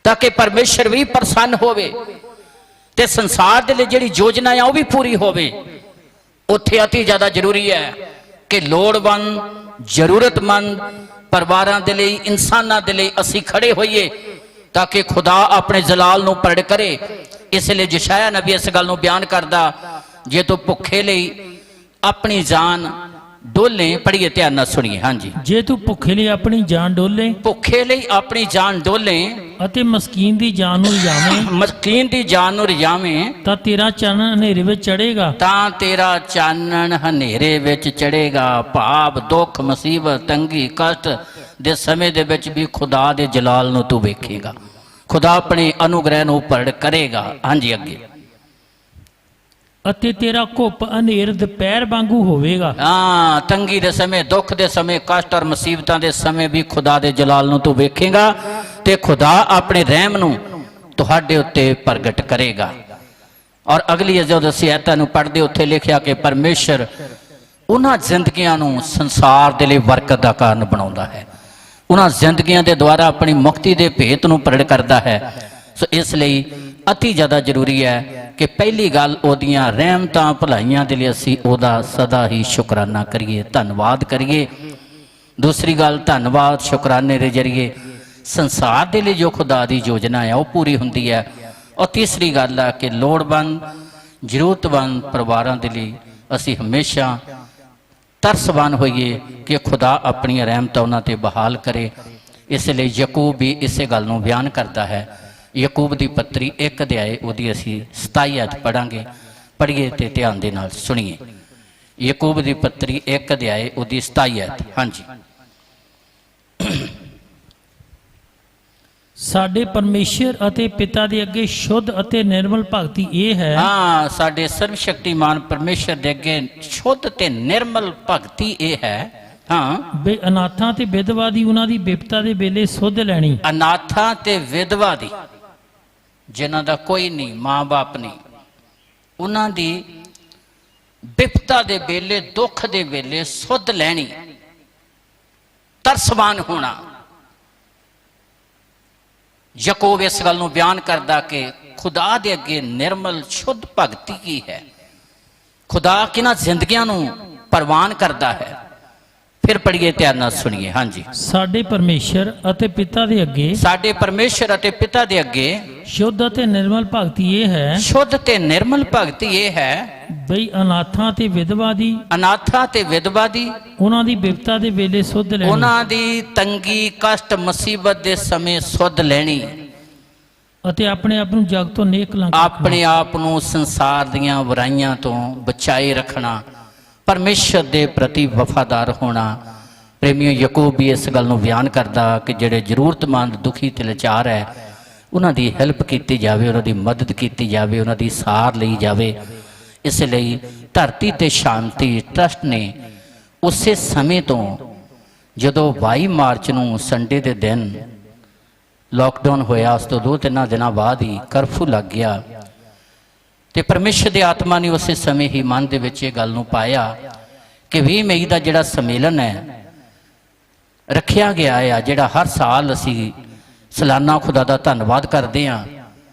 ਤਾਂ ਕਿ ਪਰਮੇਸ਼ਰ ਵੀ ਪ੍ਰਸੰਨ ਹੋਵੇ ਤੇ ਸੰਸਾਰ ਦੇ ਲਈ ਜਿਹੜੀ ਯੋਜਨਾ ਆ ਉਹ ਵੀ ਪੂਰੀ ਹੋਵੇ। ਉੱਥੇ ਅਤੀ ਜ਼ਿਆਦਾ ਜ਼ਰੂਰੀ ਹੈ ਕਿ ਲੋੜਵੰਦ, ਜ਼ਰੂਰਤਮੰਦ ਪਰਿਵਾਰਾਂ ਦੇ ਲਈ, ਇਨਸਾਨਾਂ ਦੇ ਲਈ ਅਸੀਂ ਖੜੇ ਹੋਈਏ, ਤਾਂ ਕਿ ਖੁਦਾ ਆਪਣੇ ਜਲਾਲ ਨੂੰ ਪ੍ਰਗਟ ਕਰੇ। ਇਸ ਲਈ ਯਸ਼ਾਇਆ ਨਬੀ ਇਸ ਗੱਲ ਨੂੰ ਬਿਆਨ ਕਰਦਾ, ਜੇ ਤੂੰ ਭੁੱਖੇ ਲਈ ਆਪਣੀ ਜਾਨ ਡੋਲੇ। ਪੜ੍ਹੀਏ, ਧਿਆਨ ਨਾਲ ਸੁਣੀਏ। ਹਾਂਜੀ, ਜੇ ਤੂੰ ਭੁੱਖੇ ਲਈ ਆਪਣੀ ਜਾਨ ਡੋਲੇ, ਭੁੱਖੇ ਲਈ ਆਪਣੀ ਜਾਨ ਡੋਲੇ ਅਤੇ ਮਸਕੀਨ ਦੀ ਜਾਨ ਨੂੰ ਰਿਝਾਵੇਂ, ਮਸਕੀਨ ਦੀ ਜਾਨ ਨੂੰ ਰਿਝਾਵੇਂ, ਤਾਂ ਤੇਰਾ ਚਾਨਣ ਹਨੇਰੇ ਵਿੱਚ ਚੜ੍ਹੇਗਾ। ਤਾਂ ਤੇਰਾ ਚਾਨਣ ਹਨੇਰੇ ਵਿੱਚ ਚੜ੍ਹੇਗਾ। ਭਾਵ ਦੁੱਖ, ਮੁਸੀਬਤ, ਤੰਗੀ, ਕਸ਼ਟ ਦੇ ਸਮੇਂ ਦੇ ਵਿੱਚ ਵੀ ਖੁਦਾ ਦੇ ਜਲਾਲ ਨੂੰ ਤੂੰ ਵੇਖੇਗਾ, ਖੁਦਾ ਆਪਣੇ ਅਨੁਗ੍ਰਹਿ ਨੂੰ ਪ੍ਰਗਟ ਕਰੇਗਾ। ਹਾਂਜੀ, ਅੱਗੇ, ਅਤੇ ਤੇਰਾ ਘੁੱਪ ਹਨੇਰ ਦੁਪਹਿਰ ਵਾਂਗੂ ਹੋਵੇਗਾ। ਹਾਂ, ਤੰਗੀ ਦੇ ਸਮੇਂ, ਦੁੱਖ ਦੇ ਸਮੇਂ, ਕਸ਼ਟ ਔਰ ਮੁਸੀਬਤਾਂ ਦੇ ਸਮੇਂ ਵੀ ਖੁਦਾ ਦੇ ਜਲਾਲ ਨੂੰ ਤੂੰ ਵੇਖੇਗਾ ਤੇ ਖੁਦਾ ਆਪਣੇ ਰਹਿਮ ਨੂੰ ਤੁਹਾਡੇ ਉੱਤੇ ਪ੍ਰਗਟ ਕਰੇਗਾ। ਔਰ ਅਗਲੀ ਜਦੋਂ ਅਸੀਂ ਆਇਤਾਂ ਨੂੰ ਪੜ੍ਹਦੇ, ਉੱਥੇ ਲਿਖਿਆ ਕਿ ਪਰਮੇਸ਼ਰ ਉਹਨਾਂ ਜ਼ਿੰਦਗੀਆਂ ਨੂੰ ਸੰਸਾਰ ਦੇ ਲਈ ਬਰਕਤ ਦਾ ਕਾਰਨ ਬਣਾਉਂਦਾ ਹੈ, ਉਹਨਾਂ ਜ਼ਿੰਦਗੀਆਂ ਦੇ ਦੁਆਰਾ ਆਪਣੀ ਮੁਕਤੀ ਦੇ ਭੇਤ ਨੂੰ ਪ੍ਰਗਟ ਕਰਦਾ ਹੈ। ਸੋ ਇਸ ਲਈ ਅਤੀ ਜ਼ਿਆਦਾ ਜ਼ਰੂਰੀ ਹੈ ਕਿ ਪਹਿਲੀ ਗੱਲ ਉਹਦੀਆਂ ਰਹਿਮਤਾਂ, ਭਲਾਈਆਂ ਦੇ ਲਈ ਅਸੀਂ ਉਹਦਾ ਸਦਾ ਹੀ ਸ਼ੁਕਰਾਨਾ ਕਰੀਏ, ਧੰਨਵਾਦ ਕਰੀਏ। ਦੂਸਰੀ ਗੱਲ, ਧੰਨਵਾਦ ਸ਼ੁਕਰਾਨੇ ਦੇ ਜ਼ਰੀਏ ਸੰਸਾਰ ਦੇ ਲਈ ਜੋ ਖੁਦਾ ਦੀ ਯੋਜਨਾ ਹੈ ਉਹ ਪੂਰੀ ਹੁੰਦੀ ਹੈ। ਔਰ ਤੀਸਰੀ ਗੱਲ ਹੈ ਕਿ ਲੋੜਵੰਦ, ਜ਼ਰੂਰਤਮੰਦ ਪਰਿਵਾਰਾਂ ਦੇ ਲਈ ਅਸੀਂ ਹਮੇਸ਼ਾ ਤਰਸਵਾਨ ਹੋਈਏ ਕਿ ਖੁਦਾ ਆਪਣੀਆਂ ਰਹਿਮਤਾਂ ਉਹਨਾਂ ਤੇ ਬਹਾਲ ਕਰੇ। ਇਸ ਲਈ ਯਾਕੂਬ ਵੀ ਇਸੇ ਗੱਲ ਨੂੰ ਬਿਆਨ ਕਰਦਾ ਹੈ। ਯਾਕੂਬ ਦੀ ਪੱਤਰੀ 1 ਅਧਿਆਏ ਉਹਦੀ ਅਸੀਂ 27 ਆਇਤ ਪੜਾਂਗੇ। ਪੜ੍ਹੀਏ ਤੇ ਧਿਆਨ ਦੇ ਨਾਲ ਸੁਣੀਏ। ਯਾਕੂਬ ਦੀ ਪੱਤਰੀ 1 ਅਧਿਆਏ ਉਹਦੀ 27 ਆਇਤ। ਹਾਂਜੀ, ਸਾਡੇ ਪਰਮੇਸ਼ਰ ਅਤੇ ਪਿਤਾ ਦੇ ਅੱਗੇ ਸ਼ੁੱਧ ਅਤੇ ਨਿਰਮਲ ਭਗਤੀ ਇਹ ਹੈ। ਹਾਂ, ਸਾਡੇ ਸਰਵ ਸ਼ਕਤੀਮਾਨ ਪਰਮੇਸ਼ਰ ਦੇ ਅੱਗੇ ਸ਼ੁੱਧ ਤੇ ਨਿਰਮਲ ਭਗਤੀ ਇਹ ਹੈ। ਹਾਂ, ਬਈ ਅਨਾਥਾਂ ਤੇ ਵਿਧਵਾ ਦੀ ਉਹਨਾਂ ਦੀ ਬਿਪਤਾ ਦੇ ਵੇਲੇ ਸੁੱਧ ਲੈਣੀ। ਅਨਾਥਾਂ ਤੇ ਵਿਧਵਾ ਦੀ, ਜਿਨ੍ਹਾਂ ਦਾ ਕੋਈ ਨਹੀਂ, ਮਾਂ-ਬਾਪ ਨਹੀਂ, ਉਹਨਾਂ ਦੀ ਬਿਪਤਾ ਦੇ ਵੇਲੇ, ਦੁੱਖ ਦੇ ਵੇਲੇ ਸੁੱਧ ਲੈਣੀ, ਤਰਸਵਾਨ ਹੋਣਾ। ਯਾਕੂਬ ਇਸ ਗੱਲ ਨੂੰ ਬਿਆਨ ਕਰਦਾ ਕਿ ਖੁਦਾ ਦੇ ਅੱਗੇ ਨਿਰਮਲ ਸ਼ੁੱਧ ਭਗਤੀ ਕੀ ਹੈ, ਖੁਦਾ ਕਿਹਨਾਂ ਜ਼ਿੰਦਗੀਆਂ ਨੂੰ ਪ੍ਰਵਾਨ ਕਰਦਾ ਹੈ। ਫਿਰ ਪੜ੍ਹੀਏ, ਧਿਆਨ ਨਾਲ ਸੁਣੀਏ। ਹਾਂਜੀ, ਸਾਡੇ ਪਰਮੇਸ਼ਰ ਅਤੇ ਪਿਤਾ ਦੇ ਅੱਗੇ, ਸਾਡੇ ਪਰਮੇਸ਼ਰ ਅਤੇ ਪਿਤਾ ਦੇ ਅੱਗੇ ਸ਼ੁੱਧ ਅਤੇ ਨਿਰਮਲ ਭਗਤੀ ਇਹ ਹੈ। ਸ਼ੁੱਧ ਤੇ ਨਿਰਮਲ ਭਗਤੀ ਇਹ ਹੈ ਬਈ ਅਨਾਥਾਂ ਤੇ ਵਿਧਵਾ ਦੀ, ਅਨਾਥਾਂ ਤੇ ਵਿਧਵਾ ਦੀ, ਉਹਨਾਂ ਦੀ ਬਿਪਤਾ ਦੇ ਵੇਲੇ ਸੁੱਧ ਲੈਣੀ। ਉਹਨਾਂ ਦੀ ਤੰਗੀ, ਕਸ਼ਟ, ਮੁਸੀਬਤ ਦੇ ਸਮੇਂ ਸੁੱਧ ਲੈਣੀ, ਅਤੇ ਆਪਣੇ ਆਪ ਨੂੰ ਜਗ ਤੋਂ ਨੇਕ ਲੰਘ ਆਪਣੇ ਆਪ ਨੂੰ ਸੰਸਾਰ ਦੀਆਂ ਬੁਰਾਈਆਂ ਤੋਂ ਬਚਾਏ ਰੱਖਣਾ, ਪਰਮੇਸ਼ਰ ਦੇ ਪ੍ਰਤੀ ਵਫਾਦਾਰ ਹੋਣਾ। ਪ੍ਰੇਮੀਓ, ਯਾਕੂਬ ਵੀ ਇਸ ਗੱਲ ਨੂੰ ਬਿਆਨ ਕਰਦਾ ਕਿ ਜਿਹੜੇ ਜ਼ਰੂਰਤਮੰਦ, ਦੁਖੀ ਤੇ ਲਾਚਾਰ ਹੈ, ਉਹਨਾਂ ਦੀ ਹੈਲਪ ਕੀਤੀ ਜਾਵੇ, ਉਹਨਾਂ ਦੀ ਮਦਦ ਕੀਤੀ ਜਾਵੇ, ਉਹਨਾਂ ਦੀ ਸਾਰ ਲਈ ਜਾਵੇ। ਇਸ ਲਈ ਧਰਤੀ ਤੇ ਸ਼ਾਂਤੀ ਟਰਸਟ ਨੇ ਉਸੇ ਸਮੇਂ ਤੋਂ ਜਦੋਂ 22 ਮਾਰਚ ਨੂੰ ਸੰਡੇ ਦੇ ਦਿਨ ਲਾਕਡਾਊਨ ਹੋਇਆ, ਉਸ ਤੋਂ 2-3 ਦਿਨਾਂ ਬਾਅਦ ਹੀ ਕਰਫਿਊ ਲੱਗ ਗਿਆ, ਤੇ ਪਰਮੇਸ਼ਰ ਦੀ ਆਤਮਾ ਨੇ ਉਸੇ ਸਮੇਂ ਹੀ ਮਨ ਦੇ ਵਿੱਚ ਇਹ ਗੱਲ ਨੂੰ ਪਾਇਆ ਕਿ 20 ਮਈ ਦਾ ਜਿਹੜਾ ਸੰਮੇਲਨ ਹੈ ਰੱਖਿਆ ਗਿਆ ਆ, ਜਿਹੜਾ ਹਰ ਸਾਲ ਅਸੀਂ ਸਾਲਾਨਾ ਖੁਦਾ ਦਾ ਧੰਨਵਾਦ ਕਰਦੇ ਹਾਂ।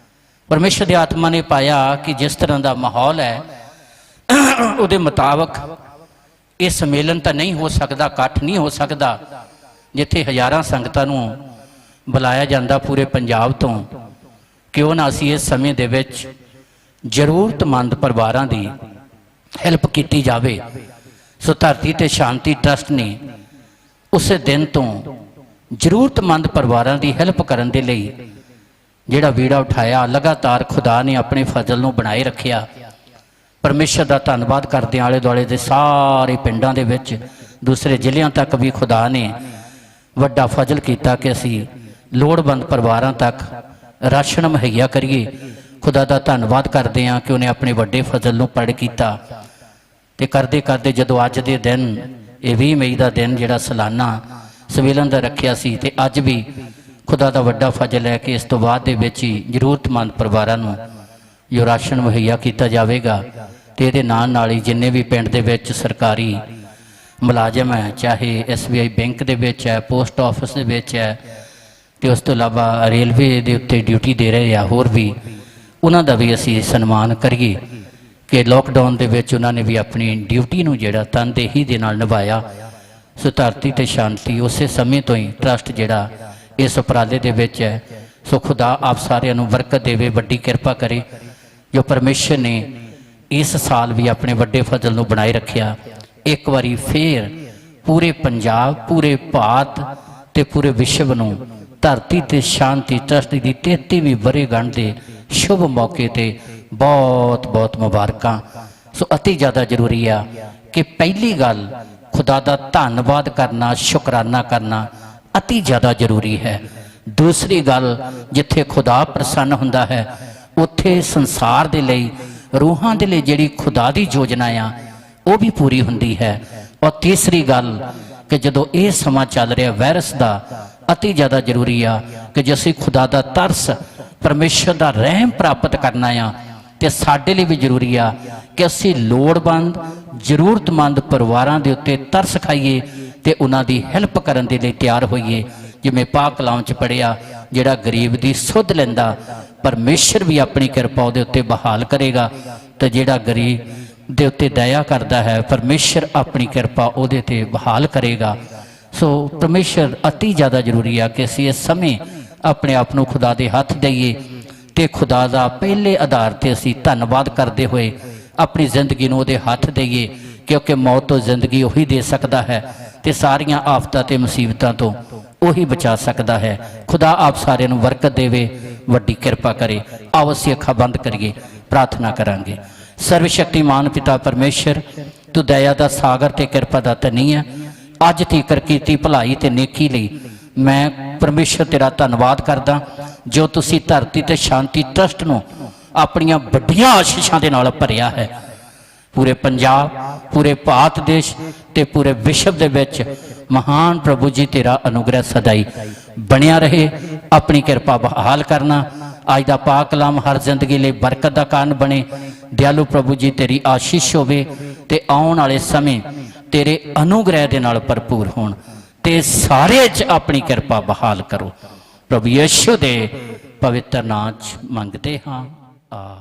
ਪਰਮੇਸ਼ਰ ਦੀ ਆਤਮਾ ਨੇ ਪਾਇਆ ਕਿ ਜਿਸ ਤਰ੍ਹਾਂ ਦਾ ਮਾਹੌਲ ਹੈ ਉਹਦੇ ਮੁਤਾਬਕ ਇਹ ਸੰਮੇਲਨ ਤਾਂ ਨਹੀਂ ਹੋ ਸਕਦਾ, ਇਕੱਠ ਨਹੀਂ ਹੋ ਸਕਦਾ ਜਿੱਥੇ ਹਜ਼ਾਰਾਂ ਸੰਗਤਾਂ ਨੂੰ ਬੁਲਾਇਆ ਜਾਂਦਾ ਪੂਰੇ ਪੰਜਾਬ ਤੋਂ। ਕਿਉਂ ਨਾ ਅਸੀਂ ਇਸ ਸਮੇਂ ਦੇ ਵਿੱਚ ਜ਼ਰੂਰਤਮੰਦ ਪਰਿਵਾਰਾਂ ਦੀ ਹੈਲਪ ਕੀਤੀ ਜਾਵੇ। ਸੋ ਧਰਤੀ ਤੇ ਸ਼ਾਂਤੀ ਟਰਸਟ ਨੇ ਉਸੇ ਦਿਨ ਤੋਂ ਜ਼ਰੂਰਤਮੰਦ ਪਰਿਵਾਰਾਂ ਦੀ ਹੈਲਪ ਕਰਨ ਦੇ ਲਈ ਜਿਹੜਾ ਵੀੜਾ ਉਠਾਇਆ, ਲਗਾਤਾਰ ਖੁਦਾ ਨੇ ਆਪਣੇ ਫਜ਼ਲ ਨੂੰ ਬਣਾਏ ਰੱਖਿਆ। ਪਰਮੇਸ਼ਰ ਦਾ ਧੰਨਵਾਦ ਕਰਦੇ ਆਲੇ ਦੁਆਲੇ ਦੇ ਸਾਰੇ ਪਿੰਡਾਂ ਦੇ ਵਿੱਚ, ਦੂਸਰੇ ਜ਼ਿਲ੍ਹਿਆਂ ਤੱਕ ਵੀ ਖੁਦਾ ਨੇ ਵੱਡਾ ਫਜ਼ਲ ਕੀਤਾ ਕਿ ਅਸੀਂ ਲੋੜਵੰਦ ਪਰਿਵਾਰਾਂ ਤੱਕ ਰਾਸ਼ਨ ਮੁਹੱਈਆ ਕਰੀਏ। ਖੁਦਾ ਦਾ ਧੰਨਵਾਦ ਕਰਦੇ ਹਾਂ ਕਿ ਉਹਨੇ ਆਪਣੇ ਵੱਡੇ ਫਜ਼ਲ ਨੂੰ ਪੜ ਕੀਤਾ। ਤੇ ਕਰਦੇ ਕਰਦੇ ਜਦੋਂ ਅੱਜ ਦੇ ਦਿਨ, ਇਹ 20 ਮਈ ਦਾ ਦਿਨ ਜਿਹੜਾ ਸਾਲਾਨਾ ਸੰਮੇਲਨ ਦਾ ਰੱਖਿਆ ਸੀ, ਤੇ ਅੱਜ ਵੀ ਖੁਦਾ ਦਾ ਵੱਡਾ ਫਜ਼ਲ ਹੈ ਕਿ ਇਸ ਤੋਂ ਬਾਅਦ ਦੇ ਵਿੱਚ ਹੀ ਜ਼ਰੂਰਤਮੰਦ ਪਰਿਵਾਰਾਂ ਨੂੰ ਜੋ ਰਾਸ਼ਨ ਮੁਹੱਈਆ ਕੀਤਾ ਜਾਵੇਗਾ। ਤੇ ਇਹਦੇ ਨਾਲ ਹੀ ਜਿੰਨੇ ਵੀ ਪਿੰਡ ਦੇ ਵਿੱਚ ਸਰਕਾਰੀ ਮੁਲਾਜ਼ਮ ਹੈ, ਚਾਹੇ SBI ਬੈਂਕ ਦੇ ਵਿੱਚ ਹੈ, ਪੋਸਟ ਆਫਿਸ ਦੇ ਵਿੱਚ ਹੈ, ਤੇ ਉਸ ਤੋਂ ਇਲਾਵਾ ਰੇਲਵੇ ਦੇ ਉੱਤੇ ਡਿਊਟੀ ਦੇ ਰਹੇ ਆ, ਹੋਰ ਵੀ ਉਹਨਾਂ ਦਾ ਵੀ ਅਸੀਂ ਸਨਮਾਨ ਕਰੀਏ ਕਿ ਲਾਕਡਾਊਨ ਦੇ ਵਿੱਚ ਉਹਨਾਂ ਨੇ ਵੀ ਆਪਣੀ ਡਿਊਟੀ ਨੂੰ ਜਿਹੜਾ ਤਨਦੇਹੀ ਦੇ ਨਾਲ ਨਿਭਾਇਆ। ਸੋ ਧਰਤੀ ਤੇ ਸ਼ਾਂਤੀ ਉਸੇ ਸਮੇਂ ਤੋਂ ਹੀ ਟਰਸਟ ਜਿਹੜਾ ਇਸ ਉਪਰਾਲੇ ਦੇ ਵਿੱਚ ਹੈ। ਸੋ ਖੁਦਾ ਆਪ ਸਾਰਿਆਂ ਨੂੰ ਬਰਕਤ ਦੇਵੇ, ਵੱਡੀ ਕਿਰਪਾ ਕਰੇ, ਜੋ ਪਰਮੇਸ਼ਰ ਨੇ ਇਸ ਸਾਲ ਵੀ ਆਪਣੇ ਵੱਡੇ ਫਜ਼ਲ ਨੂੰ ਬਣਾਏ ਰੱਖਿਆ। ਇੱਕ ਵਾਰੀ ਫੇਰ ਪੂਰੇ ਪੰਜਾਬ, ਪੂਰੇ ਭਾਰਤ ਤੇ ਪੂਰੇ ਵਿਸ਼ਵ ਨੂੰ ਧਰਤੀ ਤੇ ਸ਼ਾਂਤੀ ਟਰਸਟ ਦੀ 33ਵੀਂ ਵਰ੍ਹੇਗੰਢ ਦੇ ਸ਼ੁਭ ਮੌਕੇ ਤੇ ਬਹੁਤ ਬਹੁਤ ਮੁਬਾਰਕਾਂ। ਸੋ ਅਤੀ ਜ਼ਿਆਦਾ ਜ਼ਰੂਰੀ ਆ ਕਿ ਪਹਿਲੀ ਗੱਲ ਖੁਦਾ ਦਾ ਧੰਨਵਾਦ ਕਰਨਾ, ਸ਼ੁਕਰਾਨਾ ਕਰਨਾ ਅਤੀ ਜ਼ਿਆਦਾ ਜ਼ਰੂਰੀ ਹੈ। ਦੂਸਰੀ ਗੱਲ, ਜਿੱਥੇ ਖੁਦਾ ਪ੍ਰਸੰਨ ਹੁੰਦਾ ਹੈ ਉੱਥੇ ਸੰਸਾਰ ਦੇ ਲਈ, ਰੂਹਾਂ ਦੇ ਲਈ ਜਿਹੜੀ ਖੁਦਾ ਦੀ ਯੋਜਨਾ ਆ ਉਹ ਵੀ ਪੂਰੀ ਹੁੰਦੀ ਹੈ। ਔਰ ਤੀਸਰੀ ਗੱਲ ਕਿ ਜਦੋਂ ਇਹ ਸਮਾਂ ਚੱਲ ਰਿਹਾ ਵਾਇਰਸ ਦਾ, ਅਤੀ ਜ਼ਿਆਦਾ ਜ਼ਰੂਰੀ ਆ ਕਿ ਜੇ ਅਸੀਂ ਖੁਦਾ ਦਾ ਤਰਸ, ਪਰਮੇਸ਼ਰ ਦਾ ਰਹਿਮ ਪ੍ਰਾਪਤ ਕਰਨਾ ਆ, ਤੇ ਸਾਡੇ ਲਈ ਵੀ ਜ਼ਰੂਰੀ ਆ ਕਿ ਅਸੀਂ ਲੋੜਵੰਦ, ਜ਼ਰੂਰਤਮੰਦ ਪਰਿਵਾਰਾਂ ਦੇ ਉੱਤੇ ਤਰਸ ਖਾਈਏ ਤੇ ਉਹਨਾਂ ਦੀ ਹੈਲਪ ਕਰਨ ਦੇ ਲਈ ਤਿਆਰ ਹੋਈਏ। ਜਿਵੇਂ ਪਾਕ ਕਲਾਮ 'ਚ ਪੜ੍ਹਿਆ, ਜਿਹੜਾ ਗਰੀਬ ਦੀ ਸੁੱਧ ਲੈਂਦਾ ਪਰਮੇਸ਼ਰ ਵੀ ਆਪਣੀ ਕਿਰਪਾ ਉਹਦੇ ਉੱਤੇ ਬਹਾਲ ਕਰੇਗਾ, ਤੇ ਜਿਹੜਾ ਗਰੀਬ ਦੇ ਉੱਤੇ ਦਇਆ ਕਰਦਾ ਹੈ ਪਰਮੇਸ਼ਰ ਆਪਣੀ ਕਿਰਪਾ ਉਹਦੇ ਤੇ ਬਹਾਲ ਕਰੇਗਾ। ਸੋ ਪਰਮੇਸ਼ਰ ਅਤੀ ਜ਼ਿਆਦਾ ਜ਼ਰੂਰੀ ਆ ਕਿ ਅਸੀਂ ਇਸ ਸਮੇਂ ਆਪਣੇ ਆਪ ਨੂੰ ਖੁਦਾ ਦੇ ਹੱਥ ਦੇਈਏ ਤੇ ਖੁਦਾ ਦਾ ਪਹਿਲੇ ਆਧਾਰ ਤੇ ਅਸੀਂ ਧੰਨਵਾਦ ਕਰਦੇ ਹੋਏ ਆਪਣੀ ਜ਼ਿੰਦਗੀ ਨੂੰ ਉਹਦੇ ਹੱਥ ਦੇਈਏ, ਕਿਉਂਕਿ ਮੌਤ ਤੋਂ ਜ਼ਿੰਦਗੀ ਉਹੀ ਦੇ ਸਕਦਾ ਹੈ ਤੇ ਸਾਰੀਆਂ ਆਫਤਾਂ ਤੇ ਮੁਸੀਬਤਾਂ ਤੋਂ ਉਹੀ ਬਚਾ ਸਕਦਾ ਹੈ। ਖੁਦਾ ਆਪ ਸਾਰਿਆਂ ਨੂੰ ਬਰਕਤ ਦੇਵੇ, ਵੱਡੀ ਕਿਰਪਾ ਕਰੇ। ਆਓ ਅਸੀਂ ਅੱਖਾਂ ਬੰਦ ਕਰੀਏ, ਪ੍ਰਾਰਥਨਾ ਕਰਾਂਗੇ। ਸਰਵ ਸ਼ਕਤੀਮਾਨ ਪਿਤਾ ਪਰਮੇਸ਼ਰ, ਤੂੰ ਦਇਆ ਦਾ ਸਾਗਰ ਤੇ ਕਿਰਪਾ ਦਾ ਧਨੀ ਹੈ। ਅੱਜ ਤੀਕਰ ਕੀਤੀ ਭਲਾਈ ਤੇ ਨੇਕੀ ਲਈ ਮੈਂ ਪਰਮੇਸ਼ਰ ਤੇਰਾ ਧੰਨਵਾਦ ਕਰਦਾ, ਜੋ ਤੁਸੀਂ ਧਰਤੀ ਤੇ ਸ਼ਾਂਤੀ ਟਰਸਟ ਨੂੰ ਆਪਣੀਆਂ ਵੱਡੀਆਂ ਆਸ਼ੀਸ਼ਾਂ ਦੇ ਨਾਲ ਭਰਿਆ ਹੈ। ਪੂਰੇ ਪੰਜਾਬ, ਪੂਰੇ ਭਾਰਤ ਦੇਸ਼ ਤੇ ਪੂਰੇ ਵਿਸ਼ਵ ਦੇ ਵਿੱਚ ਮਹਾਨ ਪ੍ਰਭੂ ਜੀ ਤੇਰਾ ਅਨੁਗ੍ਰਹਿ ਸਦਾਈ ਬਣਿਆ ਰਹੇ। ਆਪਣੀ ਕਿਰਪਾ ਬਹਾਲ ਕਰਨਾ। ਅੱਜ ਦਾ ਪਾਕ ਕਲਾਮ ਹਰ ਜ਼ਿੰਦਗੀ ਲਈ ਬਰਕਤ ਦਾ ਕਾਰਨ ਬਣੇ। ਦਿਆਲੂ ਪ੍ਰਭੂ ਜੀ ਤੇਰੀ ਆਸ਼ੀਸ਼ ਹੋਵੇ ਤੇ ਆਉਣ ਵਾਲੇ ਸਮੇਂ ਤੇਰੇ ਅਨੁਗ੍ਰਹਿ ਦੇ ਨਾਲ ਭਰਪੂਰ ਹੋਣ ਤੇ ਸਾਰੇ 'ਚ ਆਪਣੀ ਕਿਰਪਾ ਬਹਾਲ ਕਰੋ। ਪ੍ਰਭੂ ਯਿਸੂ ਦੇ ਪਵਿੱਤਰ ਨਾਮ 'ਚ ਮੰਗਦੇ ਹਾਂ, ਆ